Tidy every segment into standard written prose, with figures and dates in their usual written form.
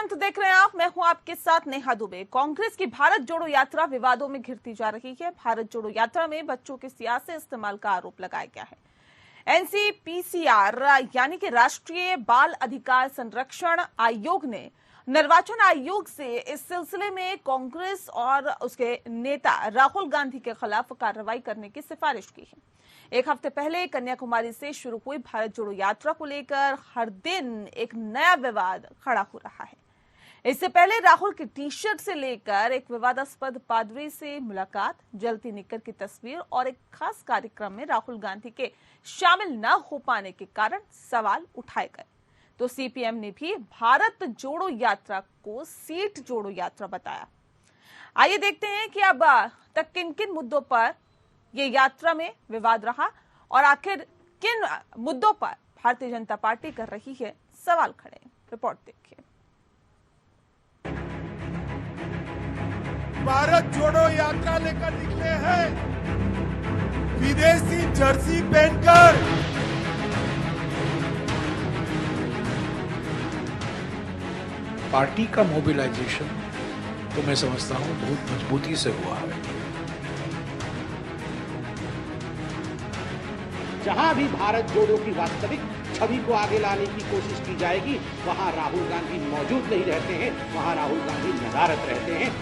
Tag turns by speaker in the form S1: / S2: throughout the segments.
S1: तंत्र देख रहे हैं आप, मैं हूं आपके साथ नेहा दुबे। कांग्रेस की भारत जोड़ो यात्रा विवादों में घिरती जा रही है। भारत जोड़ो यात्रा में बच्चों के सियासी इस्तेमाल का आरोप लगाया गया है। एनसीपीसीआर यानी कि राष्ट्रीय बाल अधिकार संरक्षण आयोग ने निर्वाचन आयोग से इस सिलसिले में कांग्रेस और उसके नेता राहुल गांधी के खिलाफ कार्रवाई करने की सिफारिश की है। एक हफ्ते पहले कन्याकुमारी से शुरू हुई भारत जोड़ो यात्रा को लेकर हर दिन एक नया विवाद खड़ा हो रहा है। इससे पहले राहुल की टी शर्ट से लेकर एक विवादास्पद पादरी से मुलाकात, जलती निक्कर की तस्वीर और एक खास कार्यक्रम में राहुल गांधी के शामिल न हो पाने के कारण सवाल उठाए गए। तो सीपीएम ने भी भारत जोड़ो यात्रा को सीट जोड़ो यात्रा बताया। आइए देखते हैं कि अब तक किन किन मुद्दों पर ये यात्रा में विवाद रहा और आखिर किन मुद्दों पर भारतीय जनता पार्टी कर रही है सवाल खड़े। रिपोर्ट देखिए।
S2: भारत जोड़ो यात्रा लेकर निकले हैं विदेशी जर्सी पहनकर।
S3: पार्टी का मोबिलाइजेशन तो मैं समझता हूं बहुत मजबूती से हुआ है।
S4: जहां भी भारत जोड़ो की वास्तविक छवि को आगे लाने की कोशिश की जाएगी, वहां राहुल गांधी मौजूद नहीं रहते हैं, वहां राहुल गांधी नदारत रहते हैं।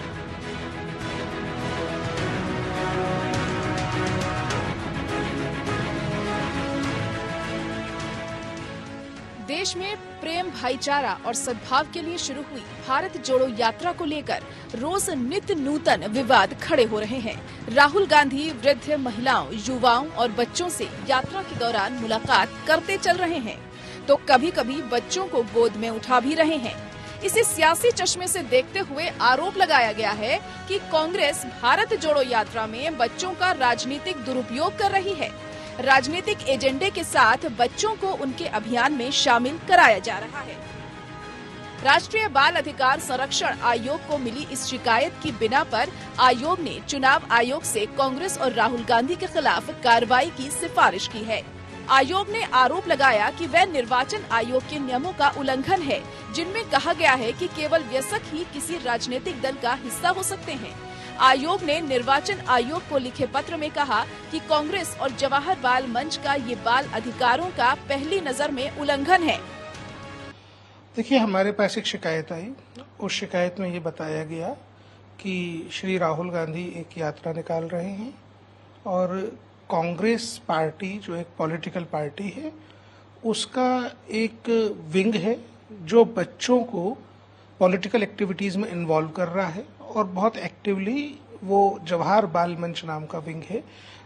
S5: देश में प्रेम, भाईचारा और सद्भाव के लिए शुरू हुई भारत जोड़ो यात्रा को लेकर रोज नित्य नूतन विवाद खड़े हो रहे हैं। राहुल गांधी वृद्ध, महिलाओं, युवाओं और बच्चों से यात्रा के दौरान मुलाकात करते चल रहे हैं, तो कभी कभी बच्चों को गोद में उठा भी रहे हैं। इसे सियासी चश्मे से देखते हुए आरोप लगाया गया है कि कांग्रेस भारत जोड़ो यात्रा में बच्चों का राजनीतिक दुरुपयोग कर रही है। राजनीतिक एजेंडे के साथ बच्चों को उनके अभियान में शामिल कराया जा रहा है। राष्ट्रीय बाल अधिकार संरक्षण आयोग को मिली इस शिकायत की बिना पर आयोग ने चुनाव आयोग से कांग्रेस और राहुल गांधी के खिलाफ कार्रवाई की सिफारिश की है। आयोग ने आरोप लगाया कि वह निर्वाचन आयोग के नियमों का उल्लंघन है, जिनमें कहा गया है कि केवल वयस्क ही किसी राजनीतिक दल का हिस्सा हो सकते हैं। आयोग ने निर्वाचन आयोग को लिखे पत्र में कहा कि कांग्रेस और जवाहर बाल मंच का ये बाल अधिकारों का पहली नजर में उल्लंघन है।
S6: देखिए, हमारे पास एक शिकायत आई। उस शिकायत में ये बताया गया कि श्री राहुल गांधी एक यात्रा निकाल रहे हैं और कांग्रेस पार्टी जो एक पॉलिटिकल पार्टी है, उसका एक विंग है जो बच्चों को पॉलिटिकल एक्टिविटीज में इन्वॉल्व कर रहा है और बहुत एक्टिवली वो जवाहर बाल मंच नाम का विंग है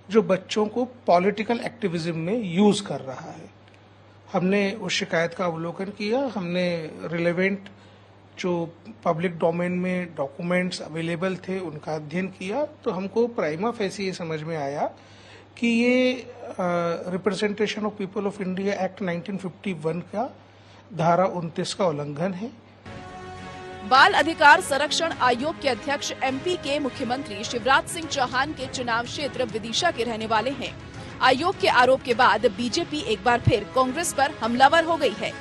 S6: जो बच्चों को पॉलिटिकल एक्टिविज्म में यूज कर रहा है। हमने उस शिकायत का अवलोकन किया, हमने रिलेवेंट जो पब्लिक डोमेन में डॉक्यूमेंट्स अवेलेबल थे उनका अध्ययन किया, तो हमको प्राइमा फेसी ये समझ में आया कि ये representation of people of India act 1951 का धारा 29 का उल्लंघन है।
S5: बाल अधिकार संरक्षण आयोग के अध्यक्ष एमपी के मुख्यमंत्री शिवराज सिंह चौहान के चुनाव क्षेत्र विदिशा के रहने वाले हैं। आयोग के आरोप के बाद बीजेपी एक बार फिर कांग्रेस पर हमलावर हो गई है।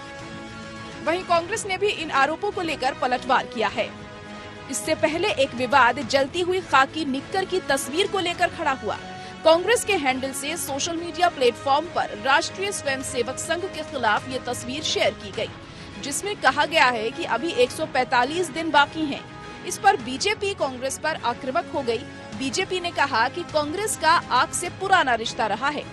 S5: वहीं कांग्रेस ने भी इन आरोपों को लेकर पलटवार किया है। इससे पहले एक विवाद जलती हुई खाकी निक्कर की तस्वीर को लेकर खड़ा हुआ। कांग्रेस के हैंडल से सोशल मीडिया प्लेटफॉर्म पर राष्ट्रीय स्वयंसेवक संघ के खिलाफ ये तस्वीर शेयर की गई, जिसमें कहा गया है कि अभी 145 दिन बाकी हैं। इस पर बीजेपी कांग्रेस पर आक्रामक हो गई। बीजेपी ने कहा कि कांग्रेस का आग से पुराना रिश्ता रहा है।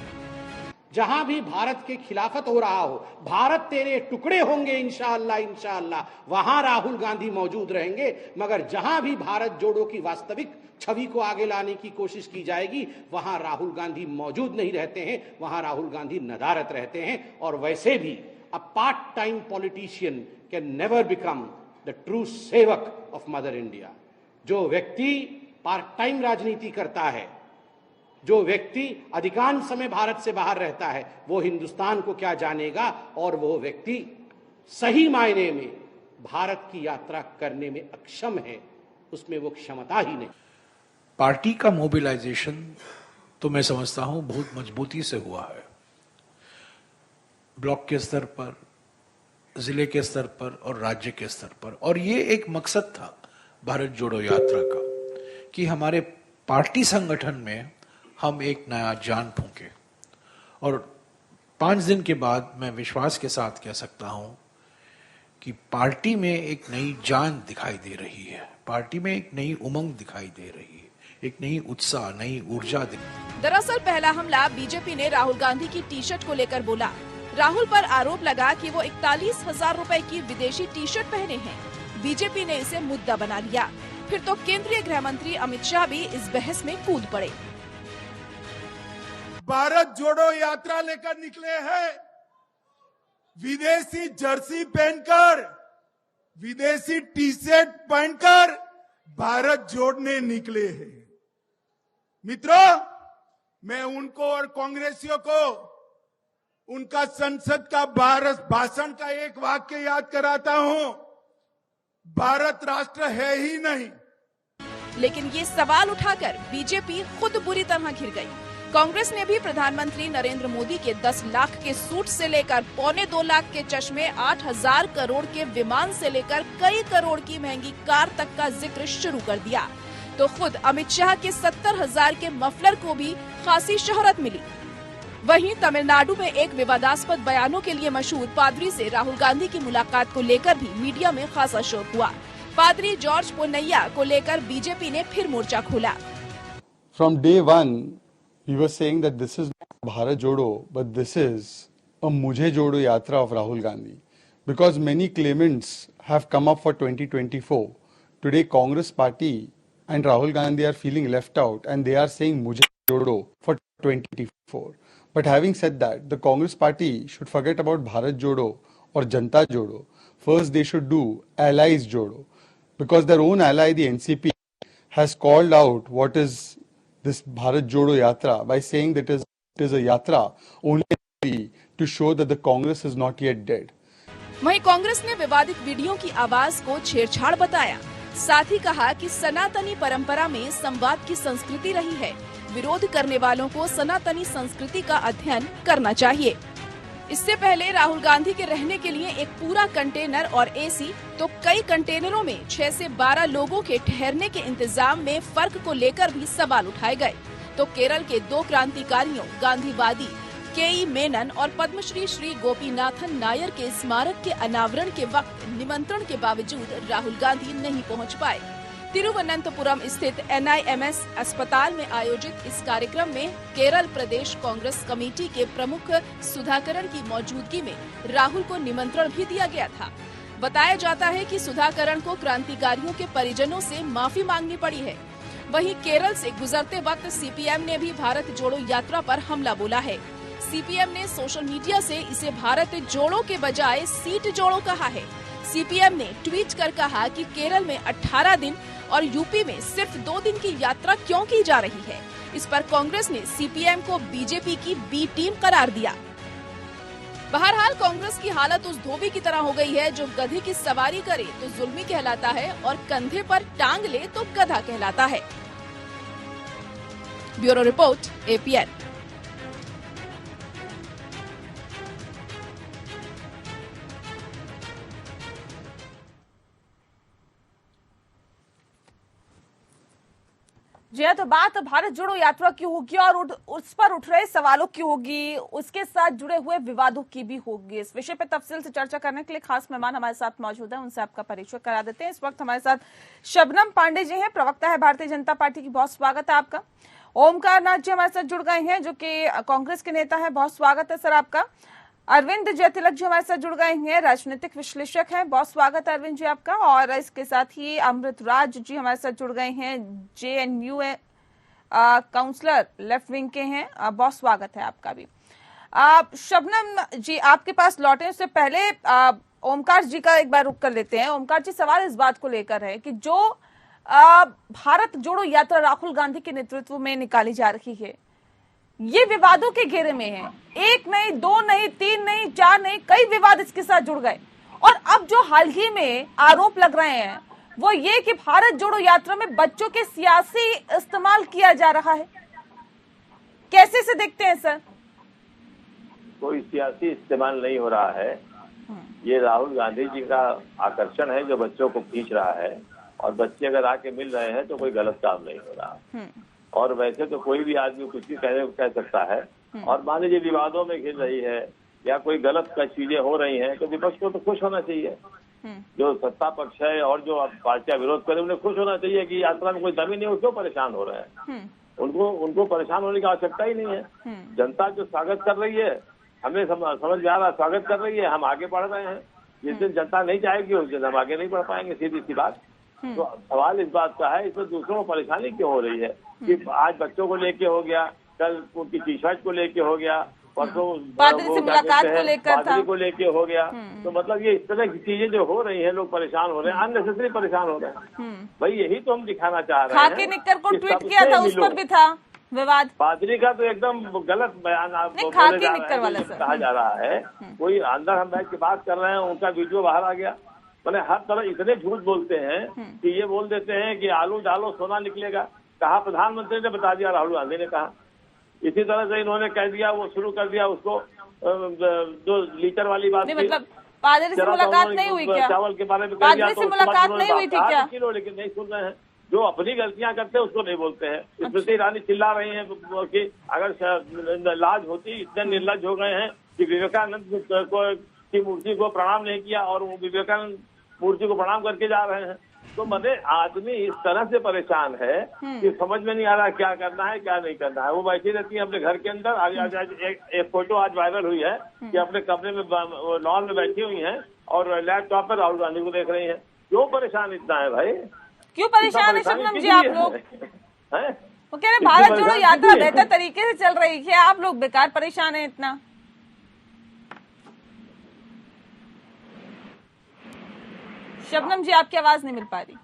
S4: जहां भी भारत के खिलाफत हो रहा हो, भारत तेरे टुकड़े होंगे इंशाअल्लाह इंशाअल्लाह, वहां राहुल गांधी मौजूद रहेंगे। मगर जहां भी भारत जोड़ो की वास्तविक छवि को आगे लाने की कोशिश की जाएगी, वहां राहुल गांधी मौजूद नहीं रहते हैं, वहां राहुल गांधी नदारत रहते हैं। और वैसे भी a part-time politician can never become the true सेवक of Mother India। जो व्यक्ति पार्ट टाइम राजनीति करता है, जो व्यक्ति अधिकांश समय भारत से बाहर रहता है, वो हिंदुस्तान को क्या जानेगा, और वो व्यक्ति सही मायने में भारत की यात्रा करने में अक्षम है, उसमें वो क्षमता ही नहीं।
S3: पार्टी का मोबिलाइजेशन तो मैं समझता हूं बहुत मजबूती से हुआ है। ब्लॉक के स्तर पर, जिले के स्तर पर और राज्य के स्तर पर, और ये एक मकसद था भारत जोड़ो यात्रा का कि हमारे पार्टी संगठन में हम एक नया जान फूंके। और 5 दिन के बाद मैं विश्वास के साथ कह सकता हूं कि पार्टी में एक नई जान दिखाई दे रही है, पार्टी में एक नई उमंग दिखाई दे रही है, एक नई उत्साह, नई ऊर्जा दिखाई।
S5: दरअसल पहला हमला बीजेपी ने राहुल गांधी की टी शर्ट को लेकर बोला। राहुल पर आरोप लगा कि वो 41,000 रुपए की विदेशी टी शर्ट पहने हैं। बीजेपी ने इसे मुद्दा बना लिया। फिर तो केंद्रीय गृह मंत्री अमित शाह भी इस बहस में कूद पड़े।
S2: भारत जोड़ो यात्रा लेकर निकले हैं, विदेशी जर्सी पहनकर, विदेशी टी शर्ट पहनकर भारत जोड़ने निकले हैं। मित्रों, मैं उनको और कांग्रेसियों को उनका संसद का भाषण का एक वाक्य याद कराता हूं, भारत राष्ट्र है ही नहीं।
S5: लेकिन ये सवाल उठाकर बीजेपी खुद बुरी तरह घिर गई। कांग्रेस ने भी प्रधानमंत्री नरेंद्र मोदी के 10 लाख के सूट से लेकर 1.25 लाख के चश्मे, 8,000 करोड़ के विमान से लेकर कई करोड़ की महंगी कार तक का जिक्र शुरू कर दिया। तो खुद अमित शाह के 70,000 के मफलर को भी खासी शोहरत मिली। वहीं तमिलनाडु में एक विवादास्पद बयानों के लिए मशहूर पादरी से राहुल गांधी की मुलाकात को लेकर भी मीडिया में खासा शोर हुआ। पादरी जॉर्ज पोन्नैया को लेकर बीजेपी ने फिर मोर्चा खोला।
S7: From day one, we were saying that this is not Bharat Jodo, but this is a Mujhe Jodo Yatra of Rahul Gandhi. Because many claimants have come up for 2024. Today, Congress Party and Rahul Gandhi are feeling left out and they are saying Mujhe Jodo for 2024. But having said that, the Congress Party should forget about Bharat Jodo or Janta Jodo. First, they should do Allies Jodo. Because their own ally, the NCP, has called out what is this Bharat Jodo Yatra by saying that it is a yatra only to show that the Congress is not yet dead.
S5: वहीं कांग्रेस ने विवादित video की आवाज को छेड़छाड़ बताया। साथ ही कहा कि सनातनी परंपरा में संवाद की संस्कृति रही है। विरोध करने वालों को सनातनी संस्कृति का अध्ययन करना चाहिए। इससे पहले राहुल गांधी के रहने के लिए एक पूरा कंटेनर और एसी, तो कई कंटेनरों में 6 से 12 लोगों के ठहरने के इंतजाम में फर्क को लेकर भी सवाल उठाए गए। तो केरल के 2 क्रांतिकारियों गांधीवादी के.ई. मेनन और पद्मश्री श्री गोपीनाथन नायर के स्मारक के अनावरण के वक्त निमंत्रण के बावजूद राहुल गांधी नहीं पहुंच पाए। तिरुवनंतपुरम स्थित NIMS अस्पताल में आयोजित इस कार्यक्रम में केरल प्रदेश कांग्रेस कमेटी के प्रमुख सुधाकरन की मौजूदगी में राहुल को निमंत्रण भी दिया गया था। बताया जाता है कि सुधाकरन को क्रांतिकारियों के परिजनों से माफी मांगनी पड़ी है। वहीं केरल से गुजरते वक्त CPM ने भी भारत जोड़ो यात्रा पर हमला बोला है। CPM ने सोशल मीडिया से इसे भारत जोड़ो के बजाय सीट जोड़ो कहा है। CPM ने ट्वीट कर कहा कि केरल में 18 दिन और यूपी में सिर्फ 2 दिन की यात्रा क्यों की जा रही है। इस पर कांग्रेस ने CPM को बीजेपी की बी टीम करार दिया। बहरहाल कांग्रेस की हालत उस धोबी की तरह हो गई है जो गधे की सवारी करे तो जुल्मी कहलाता है और कंधे पर टांग ले तो गधा कहलाता है। Bureau report APN।
S1: जी हाँ, तो बात भारत जोड़ो यात्रा की होगी और उस पर उठ रहे सवालों की होगी, उसके साथ जुड़े हुए विवादों की भी होगी। इस विषय पर तफसील से चर्चा करने के लिए खास मेहमान हमारे साथ मौजूद हैं, उनसे आपका परिचय करा देते हैं। इस वक्त हमारे साथ शबनम पांडे जी हैं, प्रवक्ता है भारतीय जनता पार्टी की, बहुत स्वागत है आपका। ओमकार नाथ जी हमारे साथ जुड़ गए हैं, जो कि कांग्रेस के नेता है, बहुत स्वागत है सर आपका। अरविंद जयतिलक जी हमारे साथ जुड़ गए हैं, राजनीतिक विश्लेषक हैं, बहुत स्वागत है अरविंद जी आपका। और इसके साथ ही अमृत राज जी हमारे साथ जुड़ गए हैं, JNU काउंसलर लेफ्ट विंग के हैं, बहुत स्वागत है आपका भी। शबनम जी आपके पास लौटे उससे पहले ओमकार जी का एक बार रुक कर लेते हैं। ओमकार जी, सवाल इस बात को लेकर है कि जो भारत जोड़ो यात्रा राहुल गांधी के नेतृत्व में निकाली जा रही है, ये विवादों के घेरे में है। 1 नहीं, 2 नहीं, 3 नहीं, 4 नहीं, कई विवाद इसके साथ जुड़ गए। और अब जो हाल ही में आरोप लग रहे हैं वो ये कि भारत जोड़ो यात्रा में बच्चों के सियासी इस्तेमाल किया जा रहा है, कैसे से देखते हैं सर?
S8: कोई सियासी इस्तेमाल नहीं हो रहा है। ये राहुल गांधी जी का आकर्षण है जो बच्चों को खींच रहा है, और बच्चे अगर आके मिल रहे हैं तो कोई गलत काम नहीं हो रहा। और वैसे तो कोई भी आदमी कुछ भी कह सकता है, और मान लीजिए विवादों में घिर रही है या कोई गलत चीजें हो रही हैं तो विपक्ष को तो खुश होना चाहिए। जो सत्ता पक्ष है और जो पार्टियां विरोध करें उन्हें खुश होना चाहिए कि यात्रा में कोई दमी नहीं, क्यों परेशान हो रहे हैं। उनको परेशान होने की आवश्यकता ही नहीं है। जनता जो स्वागत कर रही है, हमें समझ में आ रहा, स्वागत कर रही है, हम आगे बढ़ रहे हैं। जिस दिन जनता नहीं चाहेगी उस दिन हम आगे नहीं बढ़ पाएंगे, सीधी सी बात। तो सवाल इस बात का है, इसमें दूसरों को परेशानी क्यों हो रही है कि आज बच्चों को लेके हो गया, कल उनकी टी शर्ट को लेके हो गया, परसों
S1: पादरी से मुलाकात को लेकर था,
S8: को लेके हो गया। तो मतलब ये इस तरह की चीजें जो हो रही हैं, लोग परेशान हो रहे हैं, अननेसेसरी परेशान हो रहे हैं। भाई यही तो हम दिखाना चाह रहे हैं।
S1: खाकी निक्कर को ट्वीट किया था, उस पर भी था विवाद।
S8: पादरी का तो एकदम गलत बयान
S1: खाकी निक्कर वाला
S8: कहा जा रहा है। कोई अंदर हम बैठ के बात कर रहे हैं, उनका वीडियो बाहर आ गया। मैंने हर तरह इतने झूठ बोलते हैं कि ये बोल देते हैं कि आलू डालो सोना निकलेगा। कहा प्रधानमंत्री ने बता दिया, राहुल गांधी ने कहा। इसी तरह से इन्होंने कह दिया, वो शुरू कर दिया उसको जो लीटर वाली बात।
S1: मतलब पादरी से मुलाकात नहीं हुई क्या?
S8: चावल के बारे में
S1: पादरी से मुलाकात नहीं हुई थी क्या?
S8: लेकिन नहीं सुन रहे हैं। जो अपनी गलतियां करते हैं उसको नहीं बोलते हैं। स्मृति ईरानी चिल्ला रही हैं कि अगर लाज होती, इतने निर्लज हो गए हैं कि विवेकानंद की मूर्ति को प्रणाम नहीं किया और वो विवेकानंद मूर्ति को प्रणाम करके जा रहे हैं। तो मतलब आदमी इस तरह से परेशान है कि समझ में नहीं आ रहा क्या करना है क्या नहीं करना है। वो बैठी रहती है अपने घर के अंदर। आज एक फोटो आज वायरल हुई है कि अपने कमरे में लॉन में बैठी हुई हैं और लैपटॉप पर राहुल गांधी को देख रही हैं। क्यों परेशान इतना है भाई?
S1: क्यों परेशान है शबनम जी आप लोग? वो कह रहे भारत जोड़ो यात्रा बेहतर तरीके से चल रही है, आप लोग बेकार परेशान है इतना। शबनम जी आपकी आवाज नहीं मिल पा रही,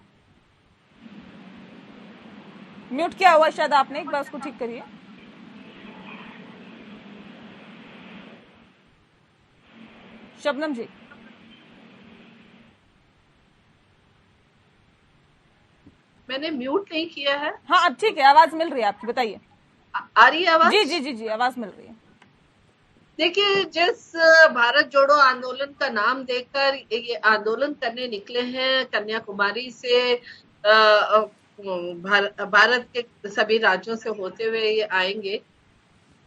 S1: म्यूट किया हुआ शायद आपने, एक बार उसको ठीक करिए। शबनम जी
S9: मैंने म्यूट नहीं किया है।
S1: हाँ अब ठीक है, आवाज मिल रही है आपकी, बताइए।
S9: आ रही है आवाज?
S1: जी जी जी जी आवाज मिल रही है।
S9: देखिए, जिस भारत जोड़ो आंदोलन का नाम देकर ये आंदोलन करने निकले हैं, कन्याकुमारी से भारत के सभी राज्यों से होते हुए ये आएंगे।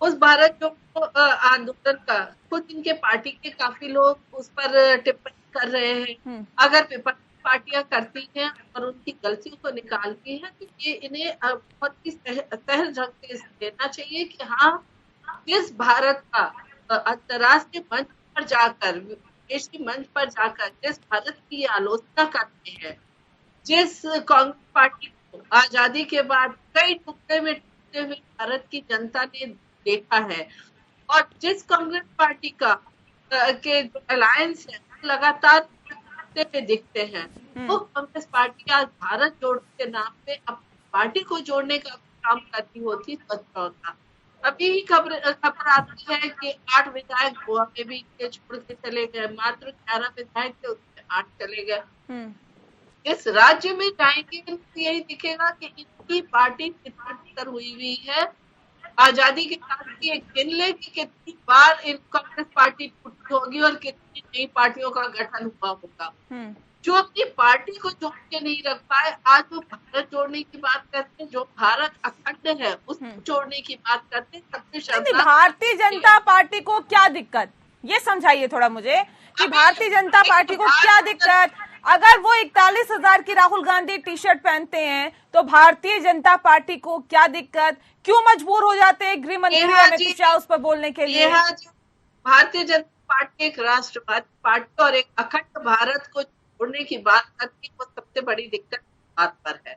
S9: उस भारत जोड़ो आंदोलन का खुद इनके पार्टी के काफी लोग उस पर टिप्पणी कर रहे हैं। अगर विपक्षी पार्टियां करती हैं और उनकी गलतियों को निकालती हैं तो ये इन्हें बहुत ही सहज ढंग से देना चाहिए कि हाँ, जिस भारत का अंतर्राष्ट्रीय मंच पर जाकर, विदेशी मंच पर जाकर जिस भारत की आलोचना करते हैं, जिस कांग्रेस पार्टी को आजादी के बाद कई टुकड़े में टूटते हुए भारत की जनता ने देखा है, और जिस कांग्रेस पार्टी का के जो अलायंस है लगातार हुए दिखते हैं, वो कांग्रेस पार्टी आज भारत जोड़ो के नाम पे अपनी पार्टी को जोड़ने का काम करती होती तो अच्छा होता। अभी ही खबर आती है कि 8 विधायक गोवा में भी छोड़ के चले गए, मात्र 11 विधायक थे, उसमें 8 चले गए। इस राज्य में जाएंगे तो यही दिखेगा कि इनकी पार्टी कितनी हुई है। आजादी के बाद की एक गिन ले कि कितनी बार इन कांग्रेस पार्टी टूटी होगी और कितनी नई पार्टियों का गठन हुआ होगा। जो अपनी पार्टी को जोड़ के नहीं रख पाए, आज वो भारत जोड़ने की बात करते हैं। जो भारत अखंड है उसको जोड़ने की बात करते हैं। सबसे
S1: भारतीय जनता पार्टी को क्या दिक्कत, ये समझाइए थोड़ा मुझे कि भारतीय जनता पार्टी को क्या दिक्कत? अगर वो 41,000 की राहुल गांधी टी शर्ट पहनते हैं तो भारतीय जनता पार्टी को क्या दिक्कत? क्यों मजबूर हो जाते हैं गृह मंत्री अमित शाह उस पर बोलने के लिए?
S9: भारतीय जनता पार्टी एक राष्ट्रवादी पार्टी और एक अखंड भारत को जोड़ने की बात करती है, वो सबसे बड़ी दिक्कत बात पर है।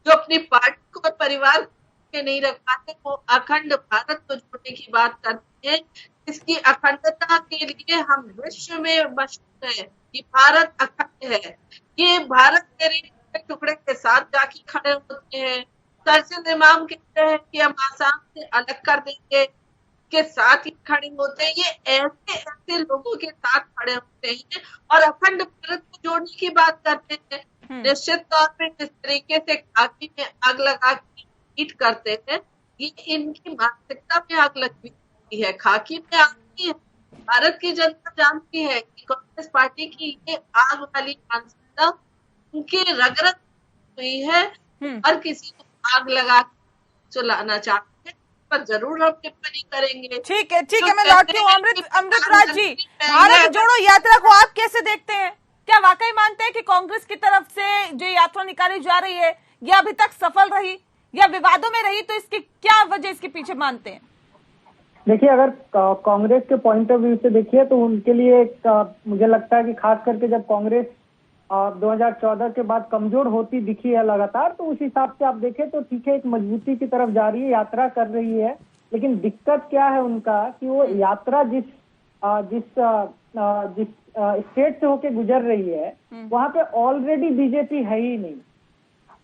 S9: जो अपनी पार्टी को परिवार के नहीं रख पाते, वो अखंड भारत को जोड़ने की बात करते हैं। इसकी अखंडता के लिए हम विश्व में मशहूर है कि भारत अखंड है। ये भारत के टुकड़े के साथ जाके खड़े होते हैं। सरसिल इमाम कहते हैं कि हम आसाम से अलग कर देंगे, के साथ ही खड़े होते हैं। ये ऐसे लोगों के साथ खड़े होते हैं और अखंड भारत को जोड़ने की बात करते हैं। निश्चित तौर पे जिस तरीके से खाकी में आग लगा के ईट करते हैं, ये इनकी मानसिकता में आग लगी है। खाकी में आग नहीं है, भारत की जनता जानती है कि कांग्रेस पार्टी की ये आग वाली मानसिकता उनके रगरग हुई है और किसी को आग लगा चलाना चाहते हैं, पर जरूर हम टिप्पणी करेंगे।
S1: ठीक है, मैं लौटती हूँ। अमृतराज जी, भारत जोड़ो यात्रा को आप कैसे देखते हैं? क्या वाकई मानते हैं कि कांग्रेस की तरफ से जो यात्रा निकाली जा रही है ये अभी तक सफल रही या विवादों में रही? तो इसकी क्या वजह इसके पीछे मानते हैं?
S10: देखिए, अगर कांग्रेस के पॉइंट ऑफ व्यू से देखिए तो उनके लिए मुझे लगता है कि खास करके जब कांग्रेस 2014 के बाद कमजोर होती दिखी है लगातार, तो उस हिसाब से आप देखें तो ठीक है, एक मजबूती की तरफ जा रही है, यात्रा कर रही है। लेकिन दिक्कत क्या है उनका कि वो यात्रा जिस स्टेट से होके गुजर रही है वहां पे ऑलरेडी बीजेपी है ही नहीं।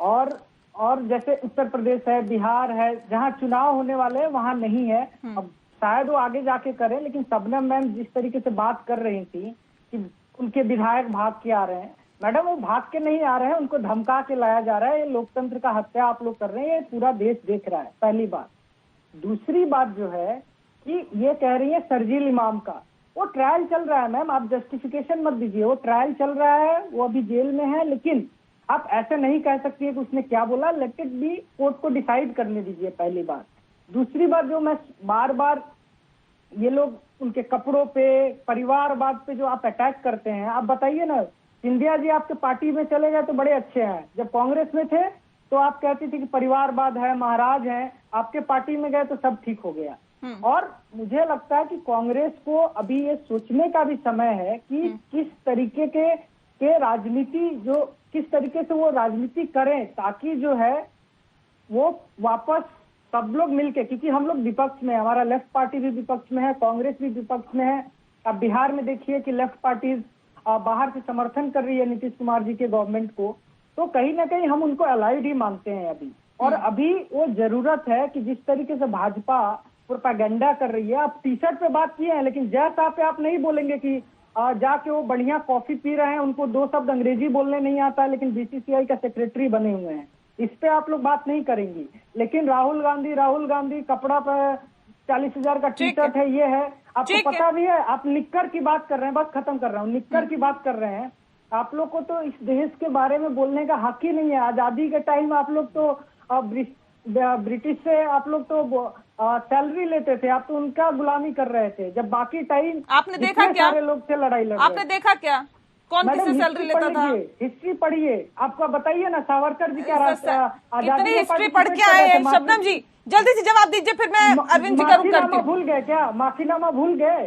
S10: और जैसे उत्तर प्रदेश है, बिहार है, जहां चुनाव होने वाले हैं वहां नहीं है। अब शायद वो आगे जाके करें, लेकिन शबनम मैम जिस तरीके से बात कर रही थी कि उनके विधायक भाग के आ रहे हैं, मैडम वो भाग के नहीं आ रहे हैं, उनको धमका के लाया जा रहा है। ये लोकतंत्र का हत्या आप लोग कर रहे हैं, ये पूरा देश देख रहा है, पहली बात। दूसरी बात जो है कि ये कह रही है शर्जील इमाम का, वो ट्रायल चल रहा है मैम, आप जस्टिफिकेशन मत दीजिए, वो ट्रायल चल रहा है, वो अभी जेल में है। लेकिन आप ऐसे नहीं कह सकती है कि उसने क्या बोला, लेट इट बी, कोर्ट को डिसाइड करने दीजिए, पहली बात। दूसरी बात जो मैं बार बार ये लोग उनके कपड़ों पे, परिवारवाद पे जो आप अटैक करते हैं, आप बताइए ना, सिंधिया जी आपके पार्टी में चले गए तो बड़े अच्छे हैं, जब कांग्रेस में थे तो आप कहती थी कि परिवारवाद है, महाराज हैं, आपके पार्टी में गए तो सब ठीक हो गया। और मुझे लगता है कि कांग्रेस को अभी ये सोचने का भी समय है कि किस तरीके के राजनीति, जो किस तरीके से वो राजनीति करें ताकि जो है वो वापस सब लोग मिलके, क्योंकि हम लोग विपक्ष में, हमारा लेफ्ट पार्टी भी विपक्ष में है, कांग्रेस भी विपक्ष में है। अब बिहार में देखिए कि लेफ्ट पार्टी बाहर से समर्थन कर रही है नीतीश कुमार जी के गवर्नमेंट को, तो कहीं ना कहीं हम उनको अलाइड ही मानते हैं अभी। और अभी वो जरूरत है कि जिस तरीके से भाजपा प्रोपेगेंडा कर रही है, आप टी शर्ट पे बात किए हैं, लेकिन जय साहब पे आप नहीं बोलेंगे कि जाके वो बढ़िया कॉफी पी रहे हैं, उनको 2 शब्द अंग्रेजी बोलने नहीं आता है, लेकिन बीसीसीआई का सेक्रेटरी बने हुए हैं, इस पे आप लोग बात नहीं करेंगी। लेकिन राहुल गांधी कपड़ा पे 40,000 का टी शर्ट है, ये है, आपको पता भी है। आप निक्कर की बात कर रहे हैं, बस खत्म कर रहा हूँ, निक्कर की बात कर रहे हैं। आप लोग को तो इस देश के बारे में बोलने का हक ही नहीं है। आजादी के टाइम आप लोग तो ब्रिटिश से आप लोग तो सैलरी लेते थे, आप तो उनका गुलामी कर रहे थे, जब बाकी टाइम
S1: आपने देखा क्या,
S10: सारे लोग से लड़ाई लड़ रहे।
S1: आपने देखा क्या कौन किससे सैलरी लेता था?
S10: हिस्ट्री पढ़िए, आपको बताइए ना सावरकर जी क्या
S1: कितनी हिस्ट्री पढ़ के आए हैं? शबनम जी जल्दी से जवाब दीजिए, फिर मैं अरविंद जी का रुख करती हूँ।
S10: भूल गए क्या? माफीनामा भूल गए?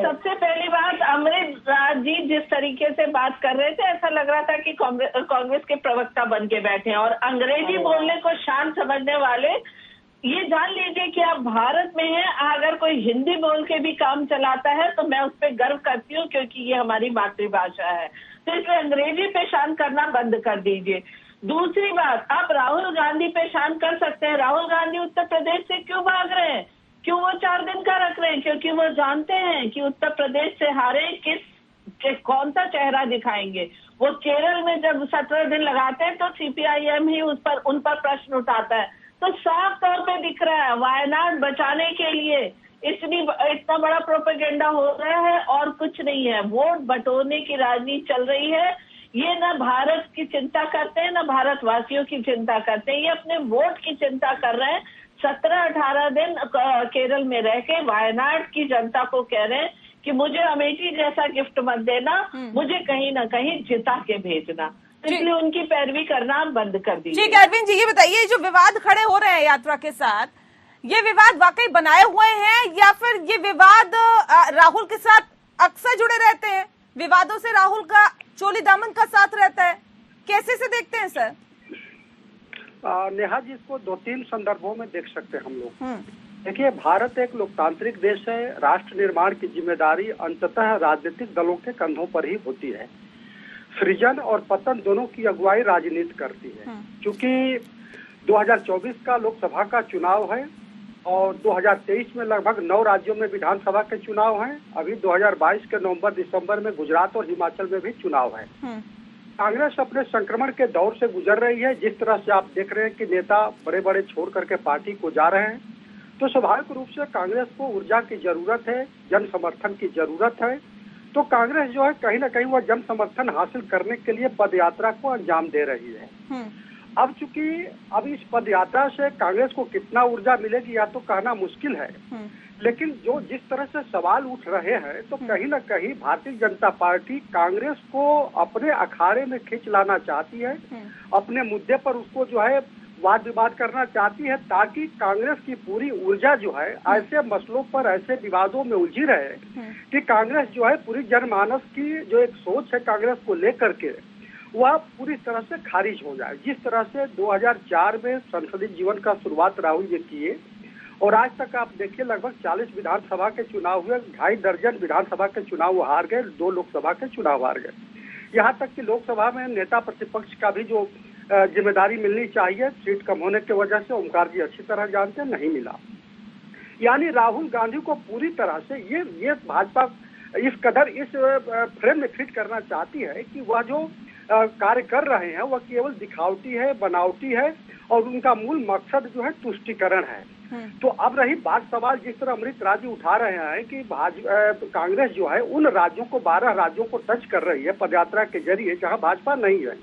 S11: सबसे पहली बात, अमृतराज जी जिस तरीके से बात कर रहे थे, ऐसा लग रहा था कि कांग्रेस के प्रवक्ता बन के बैठे हैं। और अंग्रेजी बोलने को शान समझने वाले, ये जान लीजिए कि आप भारत में हैं, अगर कोई हिंदी बोल के भी काम चलाता है तो मैं उस पर गर्व करती हूँ, क्योंकि ये हमारी मातृभाषा है। तो इसलिए अंग्रेजी पे शान करना बंद कर दीजिए। दूसरी बात, आप राहुल गांधी पे शान कर सकते हैं। राहुल गांधी उत्तर प्रदेश से क्यों भाग रहे हैं? क्यों वो 4 दिन का रख रहे हैं? क्योंकि वो जानते हैं कि उत्तर प्रदेश से हारे कौन सा चेहरा दिखाएंगे। वो केरल में जब 17 दिन लगाते हैं तो सीपीआईएम ही उन पर प्रश्न उठाता है। तो साफ तौर पे दिख रहा है, वायनाड बचाने के लिए इतना बड़ा प्रोपेगेंडा हो रहा है और कुछ नहीं है। वोट बटोरने की राजनीति चल रही है। ये न भारत की चिंता करते हैं, न भारतवासियों की चिंता करते हैं, ये अपने वोट की चिंता कर रहे हैं। 17-18 दिन केरल में रह के वायनाड की जनता को कह रहे हैं कि मुझे अमेठी जैसा गिफ्ट मत देना, मुझे कहीं ना कहीं जिता के भेजना। इसलिए उनकी पैरवी करना बंद कर दीजिए।
S1: ठीक है अरविंद जी, ये बताइए, जो विवाद खड़े हो रहे हैं यात्रा के साथ, ये विवाद वाकई बनाए हुए हैं या फिर ये विवाद राहुल के साथ अक्सर जुड़े रहते हैं? विवादों से राहुल का चोली दामन का साथ रहता है, कैसे से देखते हैं सर?
S4: नेहा जी, इसको 2-3 संदर्भों में देख सकते हैं हम लोग। देखिए, भारत एक लोकतांत्रिक देश है। राष्ट्र निर्माण की जिम्मेदारी अंततः राजनीतिक दलों के कंधों पर ही होती है। सृजन और पतन दोनों की अगुवाई राजनीति करती है। क्योंकि 2024 का लोकसभा का चुनाव है और 2023 में लगभग 9 राज्यों में विधानसभा के चुनाव हैं। अभी 2022 के नवंबर-दिसंबर में गुजरात और हिमाचल में भी चुनाव है। कांग्रेस अपने संक्रमण के दौर से गुजर रही है। जिस तरह से आप देख रहे हैं कि नेता बड़े बड़े छोड़ करके पार्टी को जा रहे हैं,
S12: तो स्वाभाविक रूप से कांग्रेस को ऊर्जा की जरूरत है, जन समर्थन की जरूरत है। तो कांग्रेस जो है कहीं ना कहीं वह जन समर्थन हासिल करने के लिए पदयात्रा को अंजाम दे रही है। अब चूंकि अब इस पदयात्रा से कांग्रेस को कितना ऊर्जा मिलेगी या तो कहना मुश्किल है, लेकिन जो जिस तरह से सवाल उठ रहे हैं तो कहीं ना कहीं भारतीय जनता पार्टी कांग्रेस को अपने अखाड़े में खींच लाना चाहती है, अपने मुद्दे पर उसको जो है वाद विवाद करना चाहती है, ताकि कांग्रेस की पूरी ऊर्जा जो है ऐसे मसलों पर, ऐसे विवादों में उलझी रहे कि कांग्रेस जो है पूरी जनमानस की जो एक सोच है कांग्रेस को लेकर के वह पूरी तरह से खारिज हो जाए। जिस तरह से 2004 में संसदीय जीवन का शुरुआत राहुल जी किए और आज तक आप देखिए लगभग 40 विधानसभा के चुनाव हुए, 2.5 दर्जन विधानसभा के चुनाव हार गए, 2 लोकसभा के चुनाव हार गए। यहाँ तक कि लोकसभा में नेता प्रतिपक्ष का भी जो जिम्मेदारी मिलनी चाहिए, सीट कम होने की वजह से ओमकार जी अच्छी तरह जानते नहीं मिला। यानी राहुल गांधी को पूरी तरह से ये भाजपा इस कदर इस फ्रेम में फिट करना चाहती है कि वह जो कार्य कर रहे हैं वह केवल दिखावटी है, बनावटी है और उनका मूल मकसद जो है तुष्टीकरण है। तो अब रही बात सवाल जिस तरह अमृत राजी उठा रहे हैं कि कांग्रेस जो है उन राज्यों को 12 राज्यों को टच कर रही है पदयात्रा के जरिए जहां भाजपा नहीं है,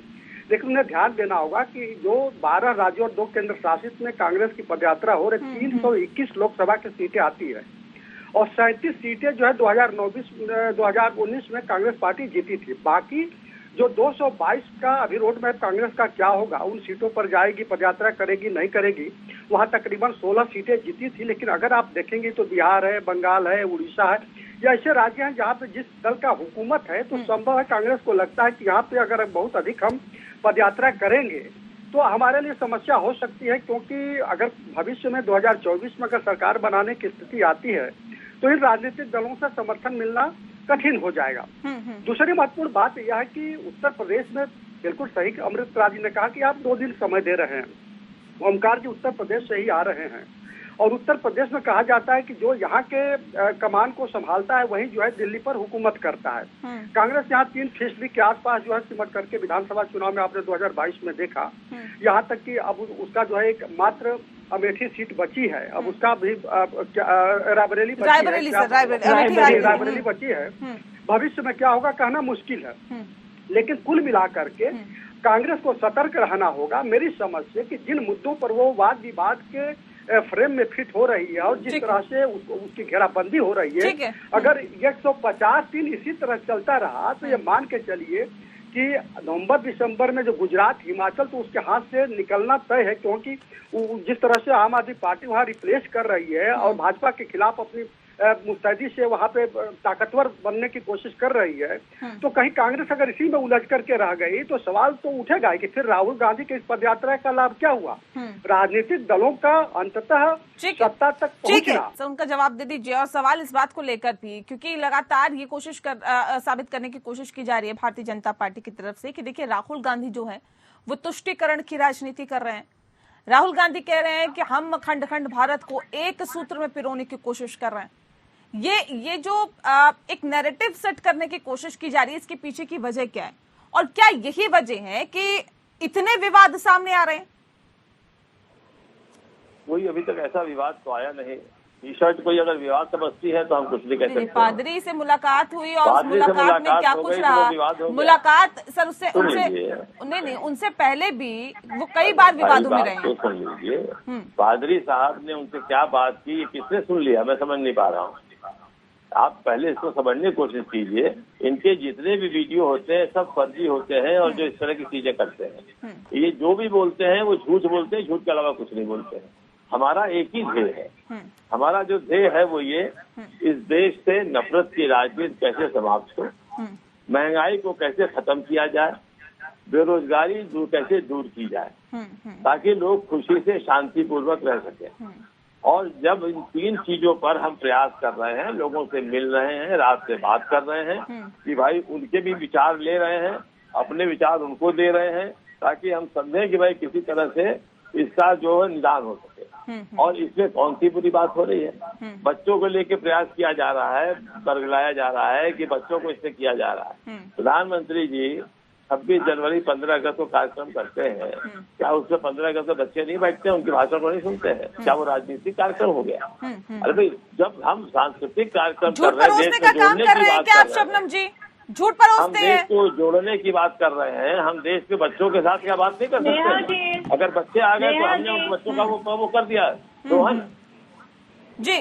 S12: लेकिन उन्हें ध्यान देना होगा कि जो 12 राज्यों और 2 केंद्र शासित में कांग्रेस की पदयात्रा हो रही 321 लोकसभा की सीटें आती है और 37 सीटें जो है 2019 में कांग्रेस पार्टी जीती थी। बाकी जो 222 का अभी रोड मैप कांग्रेस का क्या होगा, उन सीटों पर जाएगी, पदयात्रा करेगी नहीं करेगी, वहां तकरीबन 16 सीटें जीती थी। लेकिन अगर आप देखेंगे तो बिहार है, बंगाल है, उड़ीसा है, या ऐसे राज्य हैं जहाँ पे जिस दल का हुकूमत है तो संभव है कांग्रेस को लगता है कि यहाँ पे अगर बहुत अधिक हम पदयात्रा करेंगे तो हमारे लिए समस्या हो सकती है, क्योंकि अगर भविष्य में 2024 में अगर सरकार बनाने की स्थिति आती है तो इन राजनीतिक दलों से समर्थन मिलना कठिन हो जाएगा। दूसरी महत्वपूर्ण बात यह है कि उत्तर प्रदेश में बिल्कुल सही अमृत राजी ने कहा कि आप 2 दिन समय दे रहे हैं। ओमकार जी उत्तर प्रदेश से ही आ रहे हैं और उत्तर प्रदेश में कहा जाता है कि जो यहाँ के कमान को संभालता है वही जो है दिल्ली पर हुकूमत करता है। कांग्रेस यहाँ 3% के आसपास जो है सिमट करके विधानसभा चुनाव में आपने 2022 में देखा, यहाँ तक कि अब उसका जो है एक मात्र अमेठी सीट बची है, अब उसका भी रायबरेली बची है। भविष्य में क्या होगा कहना मुश्किल है, लेकिन कुल मिलाकर के कांग्रेस को सतर्क रहना होगा मेरी समझ से कि जिन मुद्दों पर वो वाद विवाद के फ्रेम में फिट हो रही है और जिस तरह से उसकी घेराबंदी हो रही है, अगर 150 दिन इसी तरह चलता रहा तो ये मान के चलिए कि नवंबर दिसंबर में जो गुजरात हिमाचल तो उसके हाथ से निकलना तय है, क्योंकि जिस तरह से आम आदमी पार्टी वहाँ रिप्लेस कर रही है और भाजपा के खिलाफ अपनी मुस्तैदी से वहाँ पे ताकतवर बनने की कोशिश कर रही है, तो कहीं कांग्रेस अगर इसी में उलझ करके रह गई तो सवाल तो उठेगा कि फिर राहुल गांधी के इस पदयात्रा का लाभ क्या हुआ, राजनीतिक दलों का अंततः सत्ता तक पहुंचना।
S1: तो उनका जवाब दे दीजिए। और सवाल इस बात को लेकर भी, क्योंकि लगातार ये कोशिश साबित करने की कोशिश की जा रही है भारतीय जनता पार्टी की तरफ से कि देखिए राहुल गांधी जो है वो तुष्टीकरण की राजनीति कर रहे हैं। राहुल गांधी कह रहे हैं कि हम खंड खंड भारत को एक सूत्र में पिरोने की कोशिश कर रहे हैं। ये जो एक नैरेटिव सेट करने की कोशिश की जा रही है, इसके पीछे की वजह क्या है और क्या यही वजह है कि इतने विवाद सामने आ रहे हैं?
S8: कोई अभी तक ऐसा विवाद तो आया नहीं। टी शर्ट कोई अगर विवाद समझती है तो हम कुछ नहीं कह सकते।
S1: पादरी से मुलाकात हुई और उस मुलाकात में क्या कुछ रहा? मुलाकात सर उससे नहीं उनसे पहले भी वो कई बार विवादों में रहे हैं।
S8: सुन लीजिए, पादरी साहब ने उनसे क्या बात की किसने सुन लिया, मैं समझ नहीं पा रहा हूँ। आप पहले इसको समझने की कोशिश कीजिए। इनके जितने भी वीडियो होते हैं सब फर्जी होते हैं और जो इस तरह की चीजें करते हैं, ये जो भी बोलते हैं वो झूठ बोलते हैं, झूठ के अलावा कुछ नहीं बोलते हैं। हमारा एक ही ध्येय है, हमारा जो ध्येय है वो ये, इस देश से नफरत की राजनीति कैसे समाप्त हो, महंगाई को कैसे खत्म किया जाए, बेरोजगारी कैसे दूर की जाए, ताकि लोग खुशी से शांतिपूर्वक रह सके। और जब इन 3 चीजों पर हम प्रयास कर रहे हैं, लोगों से मिल रहे हैं, रात से बात कर रहे हैं कि भाई उनके भी विचार ले रहे हैं, अपने विचार उनको दे रहे हैं, ताकि हम समझें कि भाई किसी तरह से इसका जो है निदान हो सके। और इसमें कौन सी बुरी बात हो रही है? बच्चों को लेके प्रयास किया जा रहा है, बरगलाया जा रहा है कि बच्चों को इससे किया जा रहा है। प्रधानमंत्री जी 26 जनवरी 15 अगस्त को कार्यक्रम करते हैं, क्या उसमें 15 अगस्त में बच्चे नहीं बैठते हैं, उनके भाषण को नहीं सुनते हैं? क्या वो राजनीतिक कार्यक्रम हो गया? अरे भाई, जब हम सांस्कृतिक कार्यक्रम कर रहे हैं, देश को जोड़ने की बात कर रहे हैं,
S1: झूठ परोसते
S8: हम देश को जोड़ने की बात कर रहे हैं, हम देश के बच्चों के साथ क्या बात नहीं कर सकते? अगर बच्चे आ गए तो हमने उन बच्चों का वो कर दिया। रोहन
S1: जी,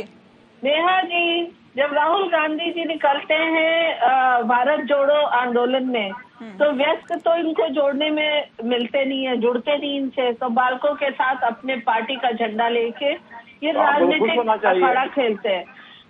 S11: नेहा जी, जब राहुल गांधी जी निकलते हैं भारत जोड़ो आंदोलन में, तो व्यस्त तो इनको जोड़ने में मिलते नहीं है, जुड़ते नहीं इनसे, तो बालकों के साथ अपने पार्टी का झंडा लेके ये राजनीतिक अखाड़ा खेलते हैं।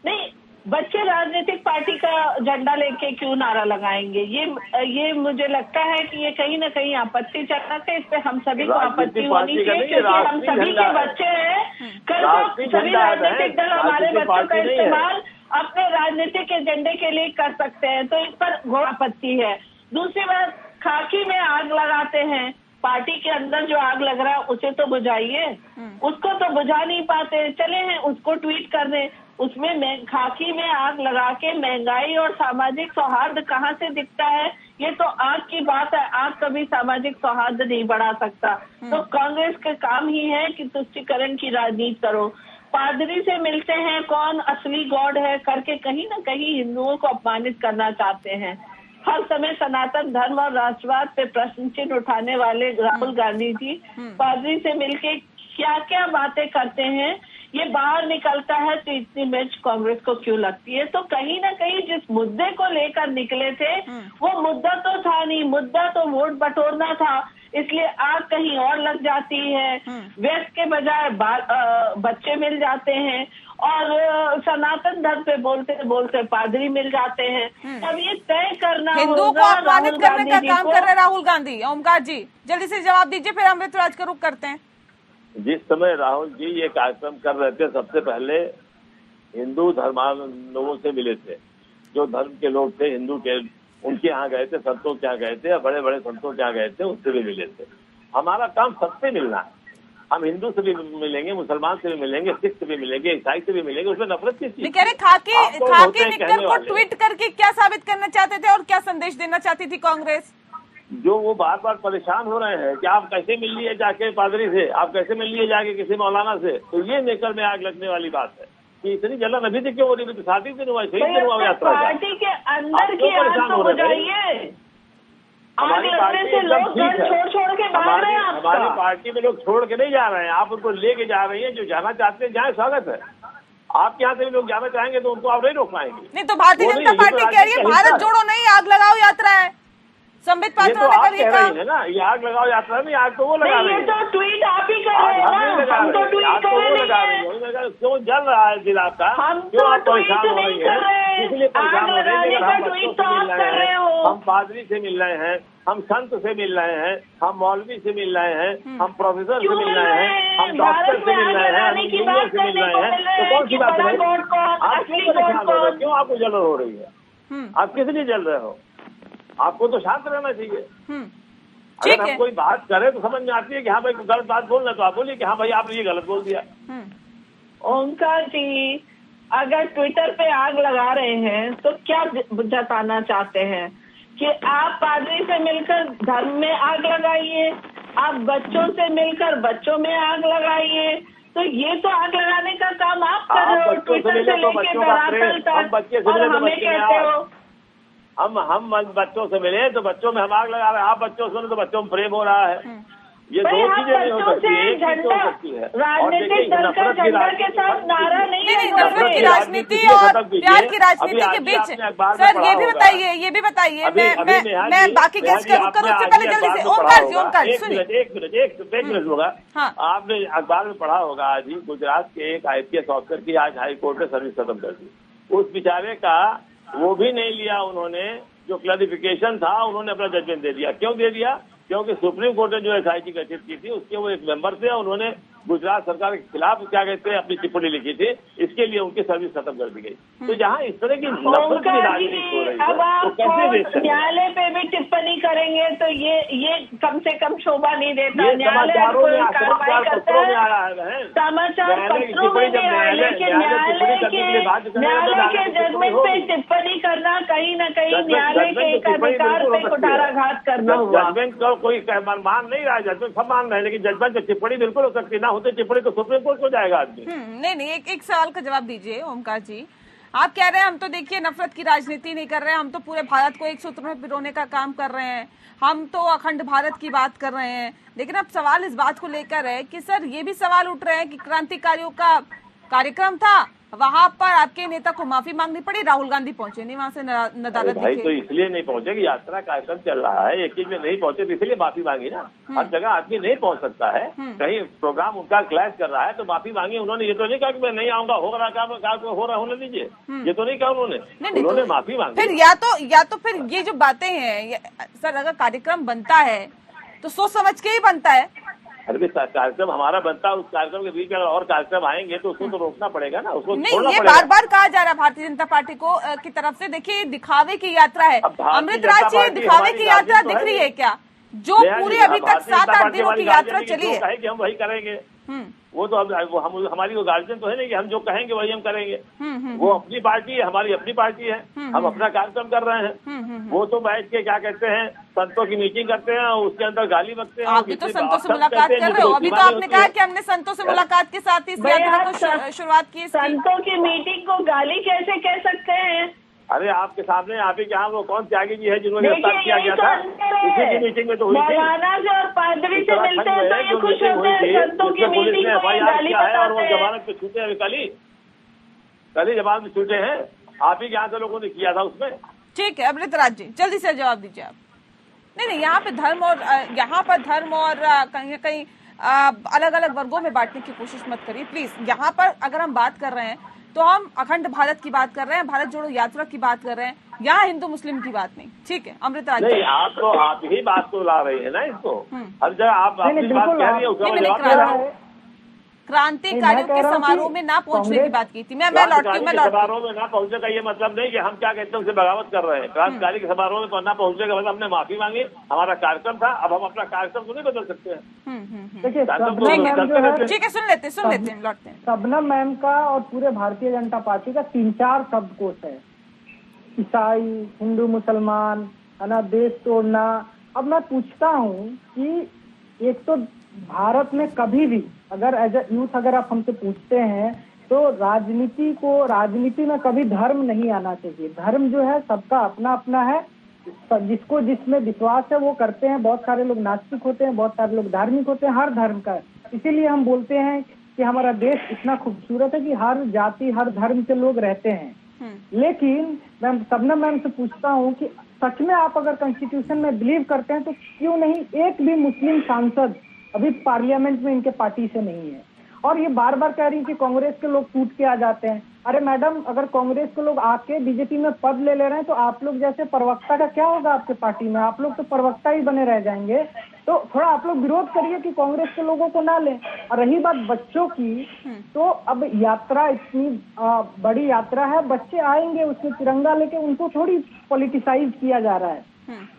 S11: नहीं, बच्चे राजनीतिक पार्टी का झंडा लेके क्यों नारा लगाएंगे? ये मुझे लगता है कि ये कहीं ना कहीं आपत्तिजनक है। इस पे हम सभी को आपत्ति होनी चाहिए, क्योंकि हम सभी के बच्चे हैं। कल को सभी राजनीतिक दल हमारे बच्चों का इस्तेमाल अपने राजनीतिक एजेंडे के लिए कर सकते हैं, तो इस पर घोर आपत्ति है। दूसरी बात, खाकी में आग लगाते हैं, पार्टी के अंदर जो आग लग रहा है उसे तो बुझाइए, उसको तो बुझा नहीं पाते, चले हैं उसको ट्वीट करने, उसमें खाकी में आग लगा के महंगाई और सामाजिक सौहार्द कहाँ से दिखता है? ये तो आग की बात है, आग कभी सामाजिक सौहार्द नहीं बढ़ा सकता। तो कांग्रेस का काम ही है कि तुष्टीकरण की राजनीति करो। पादरी से मिलते हैं, कौन असली गॉड है करके कहीं ना कहीं हिंदुओं को अपमानित करना चाहते हैं। हर समय सनातन धर्म और राष्ट्रवाद पे प्रश्न चिन्ह उठाने वाले राहुल गांधी जी पादरी से मिलके क्या क्या बातें करते हैं, ये बाहर निकलता है तो इतनी मिर्च कांग्रेस को क्यों लगती है? तो कहीं ना कहीं जिस मुद्दे को लेकर निकले थे वो मुद्दा तो था नहीं, मुद्दा तो वोट बटोरना था, इसलिए आग कहीं और लग जाती है। व्यस्त के बजाय बच्चे मिल जाते हैं और सनातन धर्म पे बोलते बोलते पादरी मिल जाते हैं। अब ये तय करना
S1: हिंदुओं को अपमानित करने का काम कर रहे राहुल गांधी। ओमकार जी, जल्दी से जवाब दीजिए, फिर हम ऋतुराज का रुख करते हैं।
S8: जिस समय राहुल जी ये कार्यक्रम कर रहे थे, सबसे पहले हिंदू धर्मावलंबियों से मिले थे, जो धर्म के लोग थे हिंदू के, उनके यहाँ गए थे, संतों के यहाँ गए थे, या बड़े बड़े संतों के यहाँ गए थे, उससे भी मिले थे। हमारा काम सबसे मिलना है, हम हिंदू से भी मिलेंगे, मुसलमान से भी मिलेंगे, सिख से भी मिलेंगे, ईसाई से भी मिलेंगे, उसमें नफरत की चीज।
S1: कह रहे खाकी निकल को ट्वीट करके क्या साबित करना चाहते थे और क्या संदेश देना चाहती थी कांग्रेस?
S8: जो वो बार बार परेशान हो रहे हैं कि आप कैसे मिल लिए जाके पादरी से, आप कैसे मिल लिए जाके किसी मौलाना से, तो ये नेकर में आग लगने वाली बात है कि इतनी जलन अभी तक क्यों हो रही है? 7 दिन हुआ, 6 दिन हुआ यात्रा,
S11: पार्टी के अंदर की आग तो बुझाइए।
S8: हमारी पार्टी से लोग
S11: छोड़ के भाग रहे हैं।
S8: हमारी पार्टी में लोग छोड़ के नहीं जा रहे हैं, आप उनको लेके जा रही हैं। जो जाना चाहते हैं जाए, स्वागत है। आपके यहाँ से भी लोग जाना चाहेंगे तो उनको आप नहीं रोक पाएंगे।
S1: नहीं तो भारतीय जनता पार्टी कह रही है भारत जोड़ो नहीं, आग लगाओ यात्रा है। संबित पात्रा ने कर
S8: रही है ना, ये आग लगाओ यात्रा नहीं, आग तो वो लगा रही है।
S11: तो ट्वीट आप ही कर रहे हैं, हम तो ट्वीट कर रहे हैं।
S8: क्यों जल रहा है दिल आपका? क्यों आप परेशान हो रही है? इसलिए परेशान हो रही है। हम बच्चों से मिल रहे हैं, हम पादरी से मिल रहे हैं, हम संत से मिल रहे हैं, हम मौलवी से मिल रहे हैं, हम प्रोफेसर से मिल रहे हैं, हम डॉक्टर से मिल रहे हैं, हम इंजीनियर से मिल रहे हैं। तो कौन सी बात है? आप क्यों परेशान हो रहे हैं? क्यों आपको जलन हो रही है? आप किस लिए जल रहे हो? आपको तो शांत रहना चाहिए। अगर हम कोई बात करें तो समझ में आती है कि हाँ भाई गलत बात बोलना, तो आप बोलिए कि हाँ भाई आपने ये गलत बोल दिया।
S11: ओंकार जी, अगर ट्विटर पे आग लगा रहे हैं तो क्या जताना चाहते हैं कि आप पादरी से मिलकर धर्म में आग लगाइए, आप बच्चों से मिलकर बच्चों में आग लगाइए, तो ये तो आग लगाने का काम आप कर रहे हो। ट्विटर से लेके धरातल तक और हमें कहते हो
S8: हम बच्चों से मिले तो बच्चों में हम आग लगा रहे हैं, आप बच्चों से मिले तो बच्चों में प्रेम हो रहा है। ये दो चीजें नहीं हो सकती, एक चीज हो सकती है।
S11: राजनीतिक दल का झंडा के साथ नारा नहीं है।
S1: नफरत की राजनीति और प्यार की राजनीति के बीच सर ये भी बताइए, मैं बाकी गेस्ट का रुख करूं उससे पहले जल्दी से ओंकार सुनिए।
S8: एक मिनट होगा। आपने अखबार में पढ़ा होगा आज ही, गुजरात के एक IPS ऑफिसर की आज हाई कोर्ट में सर्विस खत्म कर दी। उस बेचारे का वो भी नहीं लिया उन्होंने, जो क्लैरिफिकेशन था उन्होंने अपना जजमेंट दे दिया। क्यों दे दिया? क्योंकि सुप्रीम कोर्ट ने जो SIT गठित की थी उसके वो एक मेंबर थे, उन्होंने गुजरात सरकार के खिलाफ क्या कहते हैं अपनी टिप्पणी लिखी थी, इसके लिए उनकी सर्विस खत्म कर दी गई। तो जहाँ इस तरह की नफरत की राजनीति हो रही है,
S11: अब आप
S8: तो कैसे देश चलेगा?
S11: न्यायालय पे भी टिप्पणी करेंगे तो ये कम से कम शोभा नहीं देता।
S8: ये
S11: न्यायालय
S8: समाचारों
S11: कोई
S8: में,
S11: कार्रवाई
S8: समाचार
S11: करता
S8: पत्रों में आ
S11: है,
S8: रहा है बहन।
S11: समाचार पत्रों में नहीं आया, लेकिन न्यायालय के जजमेंट पे टिप्पणी करना कहीं न कहीं न्यायालय के एक अधिकार पे कुठाराघात करना हुआ।
S8: जजमेंट का कोई मान नहीं रहा है, जजमेंट सब मान रहे हैं, लेकिन जजमेंट पे टिप्पणी बिल्कुल हो सकती है। ना होते टिप्पणी तो सुप्रीम कोर्ट को जाएगा आदमी।
S1: नहीं, एक सवाल का जवाब दीजिए ओमकार जी। आप कह रहे हैं हम तो देखिए नफरत की राजनीति नहीं कर रहे हैं, हम तो पूरे भारत को एक सूत्र में पिरोने का काम कर रहे हैं, हम तो अखंड भारत की बात कर रहे हैं। लेकिन अब सवाल इस बात को लेकर है कि सर ये भी सवाल उठ रहे हैं कि क्रांतिकारियों का कार्यक्रम था, वहां पर आपके नेता को माफी मांगनी पड़ी, राहुल गांधी पहुंचे नहीं वहां से नदारत
S8: भाई तो इसलिए नहीं पहुंचे कि यात्रा कार्यक्रम चल रहा है, एक चीज में नहीं पहुंचे तो इसलिए माफी मांगी ना। हर जगह आदमी नहीं पहुंच सकता है, कहीं प्रोग्राम उनका क्लैश कर रहा है तो माफी मांगी उन्होंने। ये तो नहीं कहा कि मैं नहीं आऊंगा, हो रहा काम हो रहा होने दीजिए, ये तो नहीं कहा उन्होंने माफी मांगी।
S1: फिर या तो फिर ये जो बातें हैं सर, अगर कार्यक्रम बनता है तो सोच समझ के ही बनता है।
S8: अरे कार्यक्रम हमारा बनता है, उस कार्यक्रम के बीच में और कार्यक्रम आएंगे तो उसको तो रोकना पड़ेगा ना, उसको
S1: नहीं। ये बार बार कहा जा रहा है भारतीय जनता पार्टी को की तरफ से, देखिए दिखावे की यात्रा है। अमृतराज जी, दिखावे की यात्रा दिख रही है क्या? जो पूरी अभी तक 7-8 दिनों की यात्रा चली है
S8: कि हम वही करेंगे, वो तो हम हमारी वो गार्जियन तो है नहीं कि हम जो कहेंगे वही हम करेंगे। वो अपनी पार्टी है, हमारी अपनी पार्टी है, हम अपना कार्यक्रम कर रहे हैं। वो तो बैठ के क्या कहते हैं संतों की मीटिंग करते हैं, उसके अंदर गाली बकते हैं।
S1: आप भी तो संतों से मुलाकात कर रहे हो, अभी तो आपने कहा कि हमने संतों से मुलाकात के साथ ही इस यात्रा को शुरुआत की।
S11: संतों की मीटिंग को गाली कैसे कह सकते हैं?
S8: अरे आपके सामने, आप ही के यहाँ वो कौन त्यागी जी है जिन्होंने गिरफ्तार किया गया था, उसी की मीटिंग में तो हुई थी।
S11: मौलाना से और पादरी से मिलते हैं तो ये खुश होते हैं, संतों की मीटिंग में गाली बताते हैं।
S8: और वो जमानत पे छूटे हैं, कल ही जमानत पे छूटे हैं, आप ही के यहाँ से लोगों ने किया था उसमें।
S1: ठीक है अमृतराज जी, जल्दी से जवाब दीजिए आप। नहीं, यहाँ पर धर्म और कहीं न कहीं अलग अलग वर्गों में बांटने की कोशिश मत करिए प्लीज। यहाँ पर अगर हम बात कर रहे हैं तो हम अखंड भारत की बात कर रहे हैं, भारत जोड़ो यात्रा की बात कर रहे हैं, यहाँ हिंदू मुस्लिम की बात नहीं। ठीक है अमृतराज
S8: नहीं, आप ही बात को ला रही है ना इसको, हर जगह आप अपनी बात कह रही है, उसका जवाब दे रहा हूँ।
S1: क्रांतिकारियों के समारोह में ना पहुंचने की बात की थी। मैं लौटती हूँ।
S8: समारोह में ना पहुंचने का ये मतलब नहीं कि हम क्या कहते हैं उसे बगावत कर रहे हैं। क्रांतिकारी के समारोह में ना पहुंचने का मतलब हमने माफी मांगी, हमारा कार्यक्रम था, अब हम अपना कार्यक्रम को नहीं बदल सकते हैं।
S1: ठीक है, सुन लेते हैं, लौटते हैं।
S10: शबनम मैम का और पूरे भारतीय जनता पार्टी का 3-4 शब्दकोश है, ईसाई, हिंदू, मुसलमान, है ना, देश तोड़ना। अब मैं पूछता हूँ कि एक तो भारत में कभी भी अगर एज ए यूथ अगर आप हमसे पूछते हैं तो राजनीति में कभी धर्म नहीं आना चाहिए। धर्म जो है सबका अपना अपना है, जिसको जिसमें विश्वास है वो करते हैं। बहुत सारे लोग नास्तिक होते हैं, बहुत सारे लोग धार्मिक होते हैं, हर धर्म का। इसीलिए हम बोलते हैं कि हमारा देश इतना खूबसूरत है कि हर जाति हर धर्म के लोग रहते हैं। लेकिन मैं शबनम मैम से पूछता हूँ कि सच में आप अगर कॉन्स्टिट्यूशन में बिलीव करते हैं तो क्यों नहीं एक भी मुस्लिम सांसद अभी पार्लियामेंट में इनके पार्टी से नहीं है? और ये बार बार कह रही है कि कांग्रेस के लोग टूट के आ जाते हैं। अरे मैडम, अगर कांग्रेस के लोग आके बीजेपी में पद ले रहे हैं तो आप लोग जैसे प्रवक्ता का क्या होगा आपके पार्टी में? आप लोग तो प्रवक्ता ही बने रह जाएंगे। तो थोड़ा आप लोग विरोध करिए कि कांग्रेस के लोगों को ना लें। और रही बात बच्चों की, तो अब यात्रा इतनी बड़ी यात्रा है, बच्चे आएंगे उसमें तिरंगा लेके, उनको थोड़ी पॉलिटिसाइज किया जा रहा है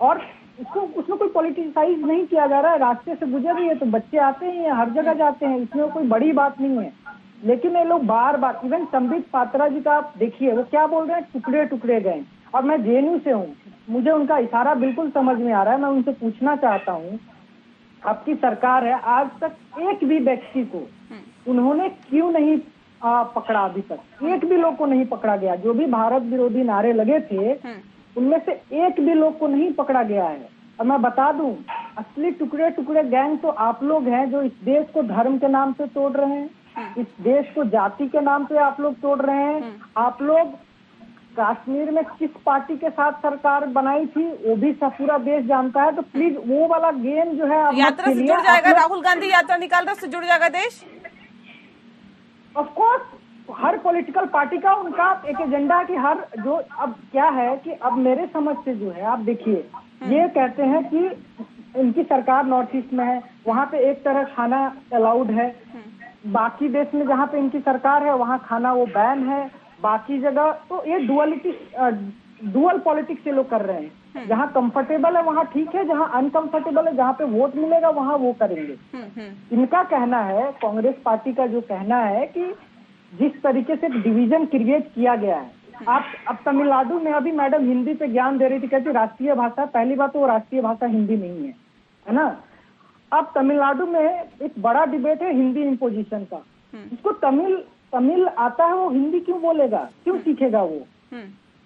S10: और उसमें कोई पॉलिटिसाइज नहीं किया जा रहा है। रास्ते से गुजर रही है तो बच्चे आते हैं, हर जगह जाते हैं, इसमें कोई बड़ी बात नहीं है। लेकिन ये लोग बार बार, इवन संबित पात्रा जी का आप देखिए वो क्या बोल रहे हैं, टुकड़े टुकड़े गए। और मैं जेएनयू से हूँ, मुझे उनका इशारा बिल्कुल समझ में आ रहा है। मैं उनसे पूछना चाहता हूँ, आपकी सरकार है, आज तक एक भी व्यक्ति को उन्होंने क्यों नहीं पकड़ा? अभी तक एक भी लोग को नहीं पकड़ा गया। जो भी भारत विरोधी नारे लगे थे उनमें से एक भी लोग को नहीं पकड़ा गया है। और मैं बता दूं, असली टुकड़े टुकड़े गैंग तो आप लोग हैं जो इस देश को धर्म के नाम से तोड़ रहे हैं, इस देश को जाति के नाम पे आप लोग तोड़ रहे हैं। आप लोग कश्मीर में किस पार्टी के साथ सरकार बनाई थी वो भी सब पूरा देश जानता है। तो प्लीज वो वाला गेम जो है
S1: यात्रा से जुड़ जाएगा, राहुल गांधी यात्रा निकाल रहा से जुड़ जाएगा देश।
S10: Of course her political party का उनका एक एजेंडा कि हर जो, अब क्या है कि अब मेरे समझ से जो है, आप देखिए ये कहते हैं कि इनकी सरकार नॉर्थ ईस्ट में है, वहाँ पे एक तरह खाना अलाउड है, बाकी देश में जहाँ पे इनकी सरकार है वहाँ खाना वो बैन है, बाकी जगह तो ये डुअल पॉलिटिक्स ये लोग कर रहे हैं। जहाँ कंफर्टेबल है वहाँ ठीक है, जहाँ अनकंफर्टेबल है, जहाँ पे वोट मिलेगा वहाँ वो करेंगे। इनका कहना है, कांग्रेस पार्टी का जो कहना है कि जिस तरीके से डिवीजन क्रिएट किया गया है, आप अब तमिलनाडु में अभी मैडम हिंदी पे ज्ञान दे रही थी, कहती राष्ट्रीय भाषा, पहली बात तो वो राष्ट्रीय भाषा हिंदी नहीं है ना। अब तमिलनाडु में एक बड़ा डिबेट है हिंदी इम्पोजिशन का। जिसको तमिल आता है वो हिंदी क्यों बोलेगा, क्यों सीखेगा? वो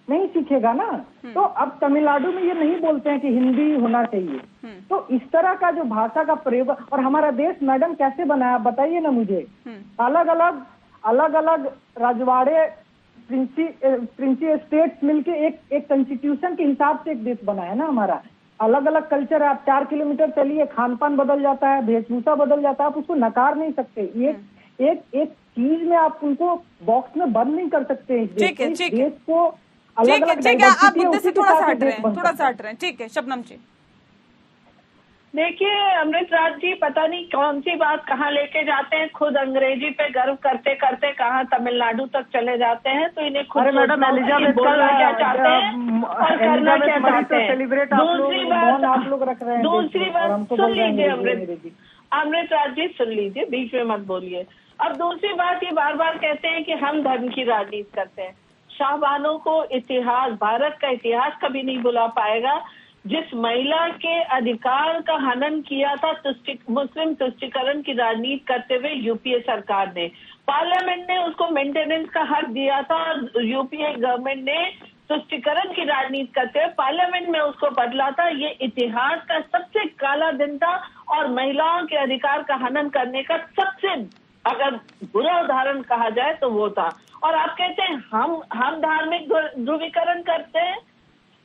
S10: नहीं सीखेगा ना। तो अब तमिलनाडु में ये नहीं बोलते हैं कि हिंदी होना चाहिए। तो इस तरह का जो भाषा का प्रयोग, और हमारा देश मैडम कैसे बनाया बताइए ना मुझे। अलग अलग रजवाड़े, प्रिंसी स्टेट्स मिलके एक कॉन्स्टिट्यूशन के हिसाब से एक देश बना है ना हमारा। अलग अलग कल्चर है, आप 4 किलोमीटर चलिए खान पान बदल जाता है, वेशभूषा बदल जाता है, आप उसको नकार नहीं सकते। एक चीज में आप उनको बॉक्स में बंद नहीं कर सकते। देश को अलग अलग
S1: आप मुद्दे से थोड़ा सा हट रहे हैं। ठीक है शबनम जी।
S11: देखिए अमृत राज जी, पता नहीं कौन सी बात कहाँ लेके जाते हैं, खुद अंग्रेजी पे गर्व करते करते कहाँ तमिलनाडु तक चले जाते हैं। तो इन्हें खुद
S10: मैडम एलिजाबेथ
S11: बोलना क्या चाहते हैं और करना क्या चाहते हैं। दूसरी बात सुन लीजिए अमृत राज जी, सुन लीजिए, बीच में मत बोलिए। अब दूसरी बात, ये बार बार कहते हैं कि हम धर्म की राजनीति करते हैं। शाहबानों को इतिहास, भारत का इतिहास कभी नहीं भुला पाएगा। जिस महिला के अधिकार का हनन किया था मुस्लिम तुष्टीकरण की राजनीति करते हुए यूपीए सरकार ने, पार्लियामेंट ने उसको मेंटेनेंस का हक दिया था और यूपीए गवर्नमेंट ने तुष्टीकरण की राजनीति करते हुए पार्लियामेंट में उसको बदला था। ये इतिहास का सबसे काला दिन था और महिलाओं के अधिकार का हनन करने का सबसे अगर बुरा उदाहरण कहा जाए तो वो था। और आप कहते हैं हम धार्मिक ध्रुवीकरण करते हैं।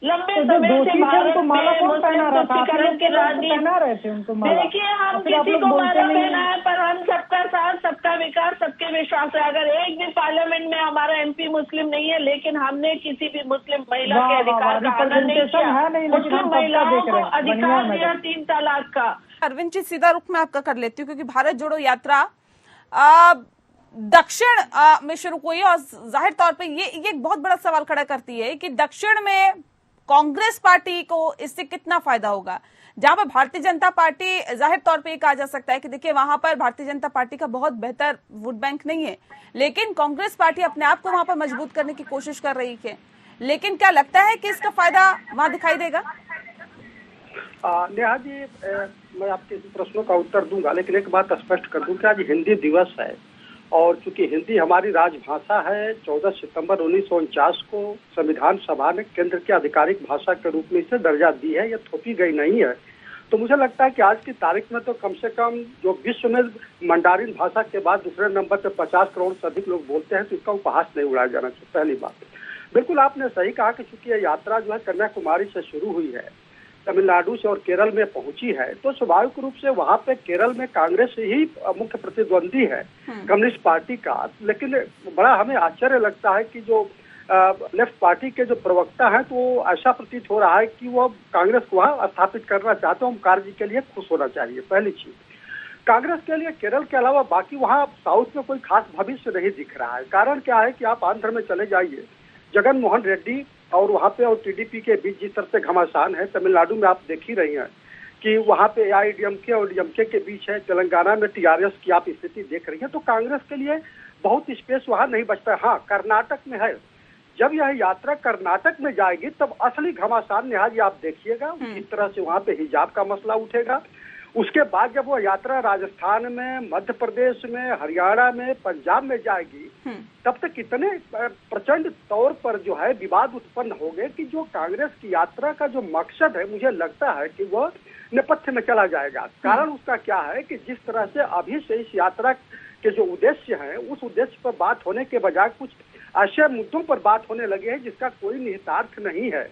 S11: लंबे समय से भारत में मुस्लिम तुष्टीकरण की राजनीति, देखिए हम किसी को माला पहना है पर हम सबका साथ, सबका विकास, सबके विश्वास है। अगर एक भी पार्लियामेंट में हमारा एमपी मुस्लिम नहीं है, लेकिन हमने किसी भी मुस्लिम महिला के अधिकार का हनन नहीं किया। मुस्लिम महिलाओं को अधिकार दिया 3 तलाक का।
S1: अरविंद जी, सीधा रुख में आपका कर लेती हूँ क्योंकि भारत जोड़ो यात्रा दक्षिण में शुरू हुई और जाहिर तौर पे ये एक बहुत बड़ा सवाल खड़ा करती है कि दक्षिण में कांग्रेस पार्टी को इससे कितना फायदा होगा, जहां पर भारतीय जनता पार्टी जाहिर तौर पे कहा जा सकता है कि देखिए वहां पर भारतीय जनता पार्टी का बहुत बेहतर वोट बैंक नहीं है, लेकिन कांग्रेस पार्टी अपने आप को वहां पर मजबूत करने की कोशिश कर रही है। लेकिन क्या लगता है कि इसका फायदा वहां दिखाई देगा?
S12: नेहा जी, मैं आपके प्रश्नों का उत्तर दूंगा, लेकिन एक बात स्पष्ट कर दूं कि आज हिंदी दिवस है और चूंकि हिंदी हमारी राजभाषा है, 14 सितंबर 1949 को संविधान सभा ने केंद्र की आधिकारिक भाषा के रूप में इसे दर्जा दी है, यह थोपी गई नहीं है। तो मुझे लगता है कि आज की तारीख में तो कम से कम जो विश्व में मंडारिन भाषा के बाद दूसरे नंबर पर 50 करोड़ से अधिक लोग बोलते हैं, तो इसका उपहास नहीं उड़ाया जाना चाहिए। पहली बात, बिल्कुल आपने सही कहा कि चूंकि यह यात्रा जो है कन्याकुमारी से शुरू हुई है, तमिलनाडु से और केरल में पहुंची है, तो स्वाभाविक रूप से वहां पे केरल में कांग्रेस ही मुख्य प्रतिद्वंदी है कम्युनिस्ट पार्टी का। लेकिन बड़ा हमें आश्चर्य लगता है कि जो लेफ्ट पार्टी के जो प्रवक्ता हैं, तो ऐसा प्रतीत हो रहा है कि वो कांग्रेस को वहां स्थापित करना चाहते हैं। ओमकार जी के लिए खुश होना चाहिए। पहली चीज, कांग्रेस के लिए केरल के अलावा बाकी वहाँ साउथ में कोई खास भविष्य नहीं दिख रहा है। कारण क्या है कि आप आंध्र में चले जाइए, जगन मोहन रेड्डी और वहाँ पे और टीडीपी के बीच जिस तरह से घमासान है, तमिलनाडु में आप देख ही रही हैं कि वहाँ पे एआईएडीएमके और डीएमके के बीच है, तेलंगाना में टीआरएस की आप स्थिति देख रही हैं। तो कांग्रेस के लिए बहुत स्पेस वहाँ नहीं बचता है। हाँ, कर्नाटक में है। जब यह यात्रा कर्नाटक में जाएगी तब असली घमासान नेहा जी आप देखिएगा, किस तरह से वहाँ पे हिजाब का मसला उठेगा। उसके बाद जब वो यात्रा राजस्थान में, मध्य प्रदेश में, हरियाणा में, पंजाब में जाएगी, तब तक कितने प्रचंड तौर पर जो है विवाद उत्पन्न हो गए कि जो कांग्रेस की यात्रा का जो मकसद है, मुझे लगता है कि वह नेपथ्य में चला जाएगा। कारण उसका क्या है कि जिस तरह से अभी से इस यात्रा के जो उद्देश्य हैं, उस उद्देश्य पर बात होने के बजाय कुछ ऐसे मुद्दों पर बात होने लगी है जिसका कोई निहितार्थ नहीं है।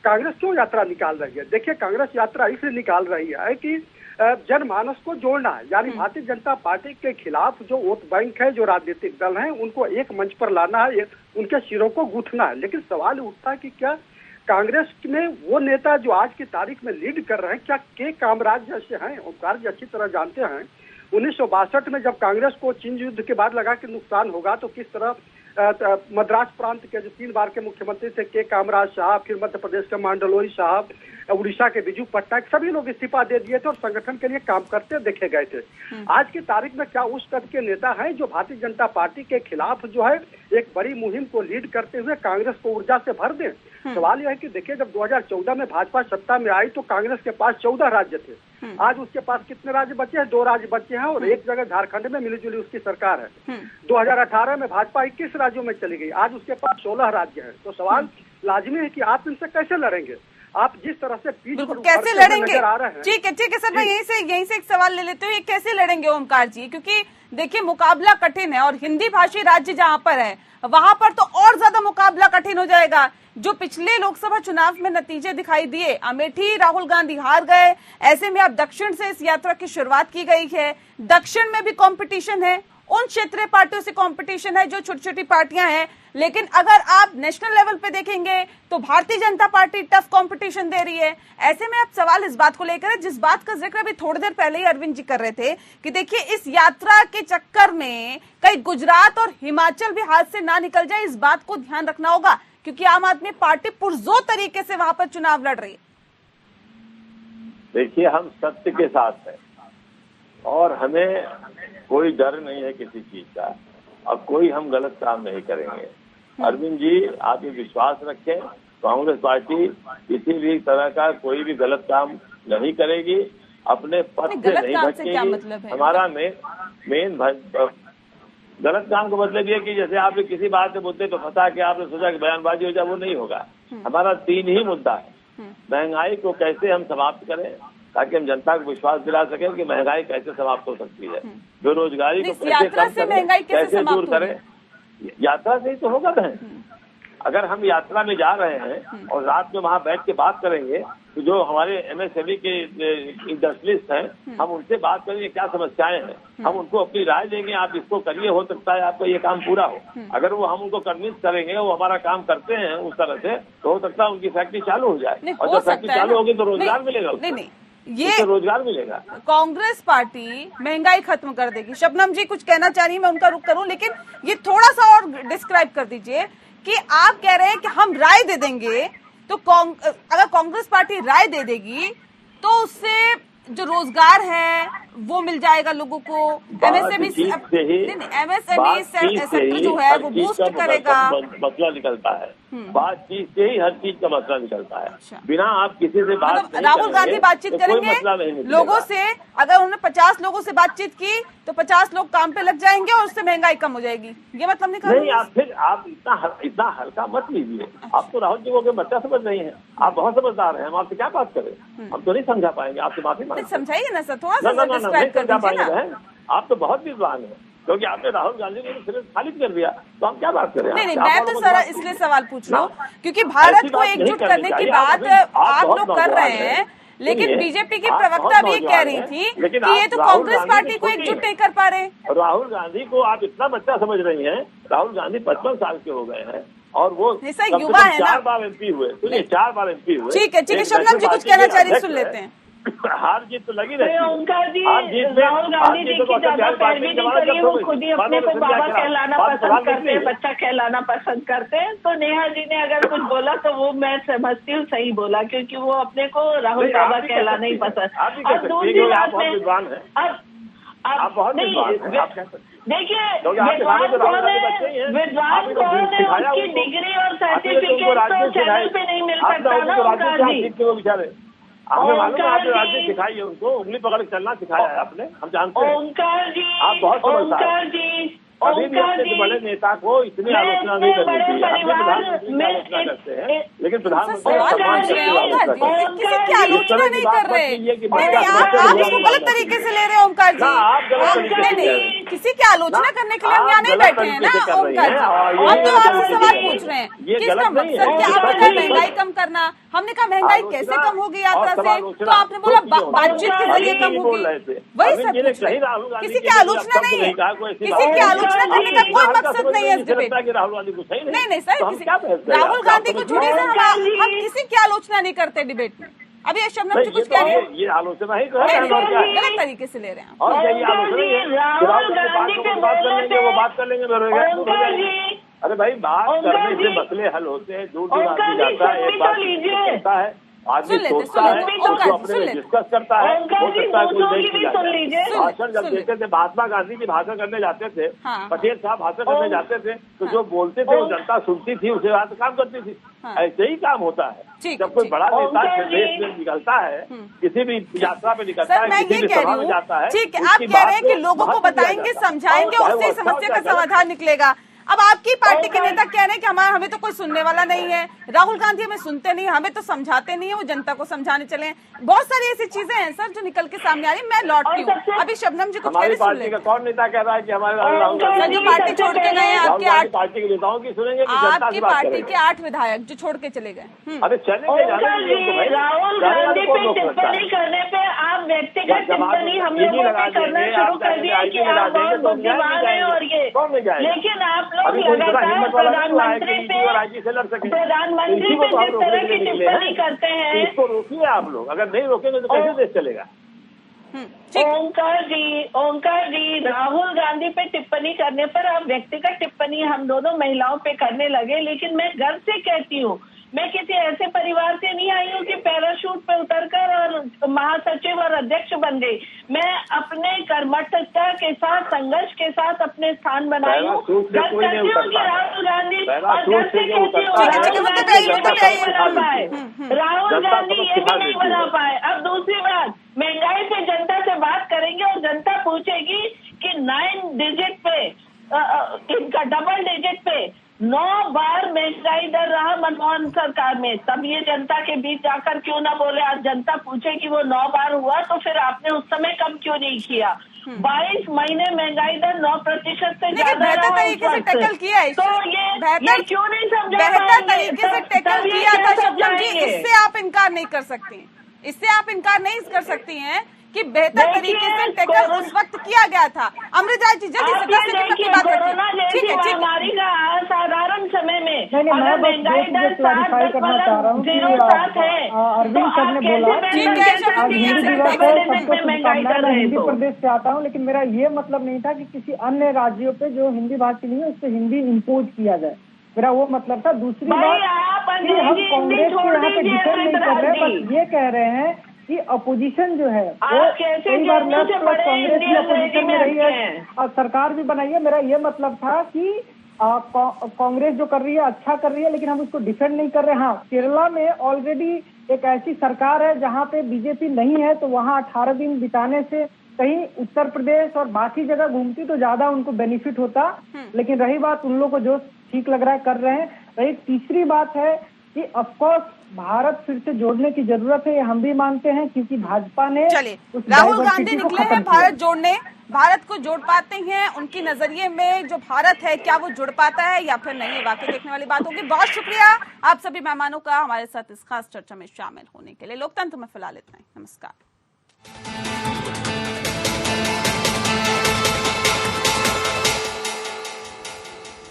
S12: कांग्रेस क्यों यात्रा निकाल रही है? देखिए, कांग्रेस यात्रा इसलिए निकाल रही है कि जनमानस को जोड़ना है, यानी भारतीय जनता पार्टी के खिलाफ जो वोट बैंक है, जो राजनीतिक दल हैं, उनको एक मंच पर लाना है, उनके सिरों को गूंथना है। लेकिन सवाल उठता है कि क्या कांग्रेस में वो नेता जो आज की तारीख में लीड कर रहे हैं, क्या के कामराज जैसे हैं? ओमकार जी अच्छी तरह जानते हैं, 1962 में जब कांग्रेस को चीन युद्ध के बाद लगा कि नुकसान होगा तो किस तरह मद्रास प्रांत के जो 3 बार के मुख्यमंत्री थे के कामराज साहब, फिर मध्य प्रदेश के मांडलोई साहब, उड़ीसा के बिजू पट्टनायक, सभी लोग इस्तीफा दे दिए थे और संगठन के लिए काम करते देखे गए थे। आज की तारीख में क्या उस कद के नेता हैं जो भारतीय जनता पार्टी के खिलाफ जो है एक बड़ी मुहिम को लीड करते हुए कांग्रेस को ऊर्जा से भर दें? सवाल यह है कि देखिए, जब 2014 में भाजपा सत्ता में आई तो कांग्रेस के पास 14 राज्य थे। आज उसके पास कितने राज्य बचे हैं? 2 राज्य बचे हैं और एक जगह झारखंड में मिलीजुली उसकी सरकार है। 2018 में भाजपा 21 राज्यों में चली गई, आज उसके पास 16 राज्य हैं। तो सवाल लाजमी है कि आप इनसे कैसे लड़ेंगे? आप जिस तरह से पीठ पर
S1: कैसे लड़ेंगे? ठीक है सर, मैं यहीं से एक सवाल ले लेते हूँ, ये कैसे लड़ेंगे ओमकार जी? क्योंकि देखिए मुकाबला कठिन है और हिंदी भाषी राज्य जहाँ पर है वहां पर तो और ज्यादा मुकाबला कठिन हो जाएगा। जो पिछले लोकसभा चुनाव में नतीजे दिखाई दिए, अमेठी राहुल गांधी हार गए, ऐसे में अब दक्षिण से इस यात्रा की शुरुआत की गई है। दक्षिण में भी कंपटीशन है, उन क्षेत्रीय पार्टियों से कंपटीशन है जो छोटी छोटी पार्टियां हैं, लेकिन अगर आप नेशनल लेवल पे देखेंगे तो Bharatiya Janata party tough competition दे रही है। ऐसे में अब सवाल इस बात को लेकर है, जिस बात का जिक्र अभी थोड़ी देर पहले ही अरविंद जी कर रहे थे कि देखिए इस यात्रा के चक्कर में कहीं गुजरात और हिमाचल भी हाथ से ना निकल जाए, इस बात को ध्यान रखना होगा, क्योंकि आम आदमी पार्टी पुरजोर तरीके से वहां पर चुनाव लड़ रही है।
S8: देखिए, हम सत्य के साथ हैं और हमें कोई डर नहीं है किसी चीज का, और कोई हम गलत काम नहीं करेंगे। अरविंद जी, आप ये विश्वास रखें, कांग्रेस पार्टी किसी भी तरह का कोई भी गलत काम नहीं करेगी, अपने पद से नहीं भटकेगी। हमारा मेन गलत काम का मतलब ये कि जैसे आप किसी बात से बोलते तो फंसा के आपने सोचा कि बयानबाजी हो जाए, वो नहीं होगा। हमारा 3 ही मुद्दा है। महंगाई को कैसे हम समाप्त करें ताकि हम जनता को विश्वास दिला सकें कि महंगाई कैसे समाप्त हो सकती है, बेरोजगारी को कैसे कम करें, कैसे दूर करें। यात्रा से ही तो होगा बहन। अगर हम यात्रा में जा रहे हैं और रात में वहाँ बैठ के बात करेंगे तो जो हमारे MSME के इंडस्ट्रियलिस्ट हैं, हम उनसे बात करेंगे क्या समस्याएं हैं, हम उनको अपनी राय देंगे, आप इसको करिए, हो सकता है आपका ये काम पूरा हो। अगर वो हम उनको कन्विंस करेंगे, वो हमारा काम करते हैं उस तरह से, तो हो सकता है उनकी फैक्ट्री चालू हो जाए, और जब फैक्ट्री चालू होगी तो रोजगार मिलेगा, ये रोजगार मिलेगा।
S1: कांग्रेस पार्टी महंगाई खत्म कर देगी। शबनम जी कुछ कहना चाह रही है, मैं उनका रुख करूं, लेकिन ये थोड़ा सा और डिस्क्राइब कर दीजिए कि आप कह रहे हैं कि हम राय दे देंगे, तो अगर कांग्रेस पार्टी राय दे देगी तो उससे जो रोजगार है वो मिल जाएगा लोगों को, MSME सेक्टर जो है वो बूस्ट करेगा।
S8: मसला निकलता है, बातचीत से ही हर चीज का मसला निकलता है। बिना आप किसी से बात
S1: राहुल गांधी बातचीत करेंगे लोगों से, अगर उन्होंने 50 लोगों से बातचीत की तो 50 लोग काम पे लग जाएंगे और उससे महंगाई कम हो जाएगी, ये मतलब
S8: नहीं। आप इतना हल्का मत लीजिए। आप तो राहुल जी को बच्चा समझ नहीं है, आप बहुत समझदार हैं, हम आपसे क्या बात करें, हम तो नहीं समझा पाएंगे, आपसे माफी मांगते हैं।
S1: समझाइए ना सर, थोड़ा सा डिस्क्राइब कर दीजिए ना।
S8: आप तो बहुत विद्वान हैं, क्योंकि आपने राहुल गांधी को सिर्फ खारिज कर दिया, तो हम क्या बात करें?
S1: नहीं, मैं तो सर इसलिए सवाल पूछ रहा हूँ क्योंकि भारत को एकजुट करने की बात आप लोग कर रहे हैं, लेकिन बीजेपी की प्रवक्ता भी कह रही थी कि ये तो कांग्रेस पार्टी को एकजुट नहीं कर पा रहे।
S8: राहुल गांधी को आप इतना बच्चा समझ रही हैं, राहुल गांधी 55 साल के हो गए हैं और वो
S1: युवा है ना।
S8: 4 बार MP हुए, सुनिए 4 बार MP हुए।
S1: ठीक है, शबनम जी कुछ कहना चाह रही, सुन लेते हैं।
S8: हार जीत तो लगी रहती है।
S11: ओमकार जी, राहुल गांधी जी की ज्यादा पैरवी नहीं करिए, वो खुद ही अपने को बाबा कहलाना पसंद करते हैं, बच्चा कहलाना पसंद करते हैं। तो नेहा जी ने अगर कुछ बोला तो वो मैं समझती हूँ सही बोला, क्योंकि वो अपने को राहुल बाबा कहलाना ही पसंद। और दूसरी बात में देखिए, विद्वान कौन है, उसकी डिग्री और सर्टिफिकेट तो चैनल पे नहीं मिल सकता ना ओमकार जी।
S8: हमें मालूम है आपने राज्य सिखाई है, उनको उंगली पकड़ के चलना सिखाया है आपने, हम जानते हैं।
S11: ओमकार जी,
S8: आप बहुत समझदार हैं। अभी भी अपने बड़े नेता को इतनी आलोचना नहीं करनी चाहिए। प्रधानमंत्री की आलोचना करते हैं, लेकिन प्रधानमंत्री
S1: किसी की आलोचना नहीं कर रहे, आप इसको गलत तरीके से ले रहे हैं ओमकार जी। नहीं, किसी की आलोचना करने के लिए हम यहाँ नहीं बैठे हैं ना ओमकार जी, हम तो आपसे सवाल पूछ रहे हैं कि इसका मकसद क्या? आपने कहा महंगाई कम करना, हमने कहा महंगाई कैसे कम होगी यात्रा से, तो आपने बोला बातचीत के जरिए कम होगी। वही सब पूछ रहे हैं, किसी की आलोचना नहीं है, किसी की आलोचना करने का कोई मकसद नहीं है इस डिबेट। नहीं सर, राहुल गांधी को छोड़िए सर, हम किसी की आलोचना नहीं करते डिबेट में। अभी शबनम जी कुछ कह रही है,
S8: ये आलोचना ही तो है,
S1: गलत तरीके से ले रहे हैं।
S8: और क्या ये आलोचना है? राहुल गांधी पे बात कर लेंगे, वो बात कर लेंगे, अरे भाई बात करने से मसले हल होते हैं, दूर दूर आदमी जाता है, एक बात करता है, आदमी सोचता है, जो अपने में डिस्कस करता है, हो सकता है कोई देख लीजिए। भाषण जब देते थे, महात्मा गांधी जी भाषण करने जाते थे, पटेल साहब भाषण करने जाते थे, तो जो बोलते थे वो जनता सुनती थी, उसे बात काम करती थी। ऐसे ही काम होता है जब कोई बड़ा नेता देश में निकलता है, किसी भी यात्रा पे निकलता है, किसी भी सभा में जाता है।
S1: ठीक है, आप कह रहे हैं कि लोगों को बताएंगे, समझाएंगे, उससे समस्या का समाधान निकलेगा। अब आपकी पार्टी के नेता कह रहे हैं कि हमें तो कोई सुनने वाला नहीं है, राहुल गांधी हमें सुनते नहीं, हमें तो समझाते नहीं है, वो जनता को समझाने चले हैं। बहुत सारी ऐसी चीजें हैं सर जो निकल के सामने आ रही है। मैं लौटती हूँ, अभी शबनम जी कुछ कह रहे, सुन ले।
S8: कौन नेता कह रहा है कि हमारे
S1: सर जो पार्टी छोड़ के गए हैं, आपके 8
S8: पार्टी के नेताओं की सुनेंगे,
S1: आपकी पार्टी के 8 विधायक जो छोड़ के चले गए।
S8: अरे चलेंगे,
S11: राहुल गांधी पे टिप्पणी करने पे आप व्यक्तिगत टिप्पणी हम लोगों पे करना शुरू कर दिया कि आप बहुत बुद्धिमान हैं और ये, लेकिन आप लोग लगातार प्रधानमंत्री पे जिस तरह की टिप्पणी करते हैं,
S8: इसको रोकिए आप लोग। अगर नहीं रोकेंगे तो कैसे देश चलेगा?
S11: ओंकार जी, राहुल गांधी पे टिप्पणी करने पर आप व्यक्तिगत टिप्पणी हम दोनों महिलाओं पे करने लगे, लेकिन मैं गर्व से कहती हूँ, मैं किसी ऐसे परिवार से नहीं आई हूँ कि पैराशूट पे उतरकर और महासचिव और अध्यक्ष बन गई। मैं अपने कर्मठता के साथ, संघर्ष के साथ अपने स्थान बनाई हूँ। गर्व करती हूँ कि राहुल गांधी, और गर्व से कहती हूँ राहुल गांधी ये भी नहीं बना पाए। अब दूसरी बात, महंगाई पे जनता से बात करेंगे और जनता पूछेगी कि 9 डिजिट पे, इनका डबल डिजिट पे 9 बार महंगाई दर रहा मनमोहन सरकार में, तब ये जनता के बीच जाकर क्यों ना बोले? आज जनता पूछे कि वो 9 बार हुआ तो फिर आपने उस समय कम क्यों नहीं किया? 22 महीने महंगाई दर 9% से ज्यादा
S1: बेहतर तरीके से टैकल किया है,
S11: तो ये क्यों नहीं समझा?
S1: बेहतर तरीके से टैकल किया था शबनम जी, इससे आप इनकार नहीं कर सकती, इससे आप इनकार नहीं कर सकती हैं कि बेहतर तरीके से टैकल उस वक्त किया गया था। अमृत राज जी जल्दी से 10 सेकंड की बात रखिए। ठीक है,
S11: बीमारी का साधारण समय में
S10: मैं महंगाई दर क्लैरिफाई करना चाह रहा हूँ कि अरविंद सर ने बोला आज हिंदी दिवस है, सबको शुभकामनाएं। मैं हिंदी प्रदेश से आता हूँ, लेकिन मेरा ये मतलब नहीं था कि किसी अन्य राज्यों पे जो हिंदी भाषी नहीं है उससे हिंदी इम्पोज किया जाए, मेरा वो मतलब था। दूसरी बात, हम कांग्रेस को यहाँ पे डिफेंड नहीं कर रहे, बस ये कह रहे हैं कि अपोजिशन जो है वो कई बार लेफ्ट प्लस कांग्रेस की अपोजिशन में रही है और सरकार भी बनाई है। मेरा ये मतलब था कि कांग्रेस जो कर रही है अच्छा कर रही है, लेकिन हम उसको डिफेंड नहीं कर रहे। हाँ, केरला में ऑलरेडी एक ऐसी सरकार है जहाँ पे बीजेपी नहीं है, तो वहाँ 18 दिन बिताने से कहीं उत्तर प्रदेश और बाकी जगह घूमती तो ज्यादा उनको बेनिफिट होता। लेकिन रही बात उन लोगों को जो ठीक लग रहा है कर रहे हैं। रही तीसरी बात है कि ऑफकोर्स भारत फिर से जोड़ने की जरूरत है, ये हम भी मानते हैं, क्योंकि भाजपा ने
S1: राहुल गांधी निकले हैं भारत जोड़ने, भारत को जोड़ पाते हैं, उनकी नजरिए में जो भारत है क्या वो जुड़ पाता है या फिर नहीं, वाकई देखने वाली बात होगी। बहुत शुक्रिया आप सभी मेहमानों का हमारे साथ इस खास चर्चा में शामिल होने के लिए। लोकतंत्र में फिलहाल इतना ही, नमस्कार।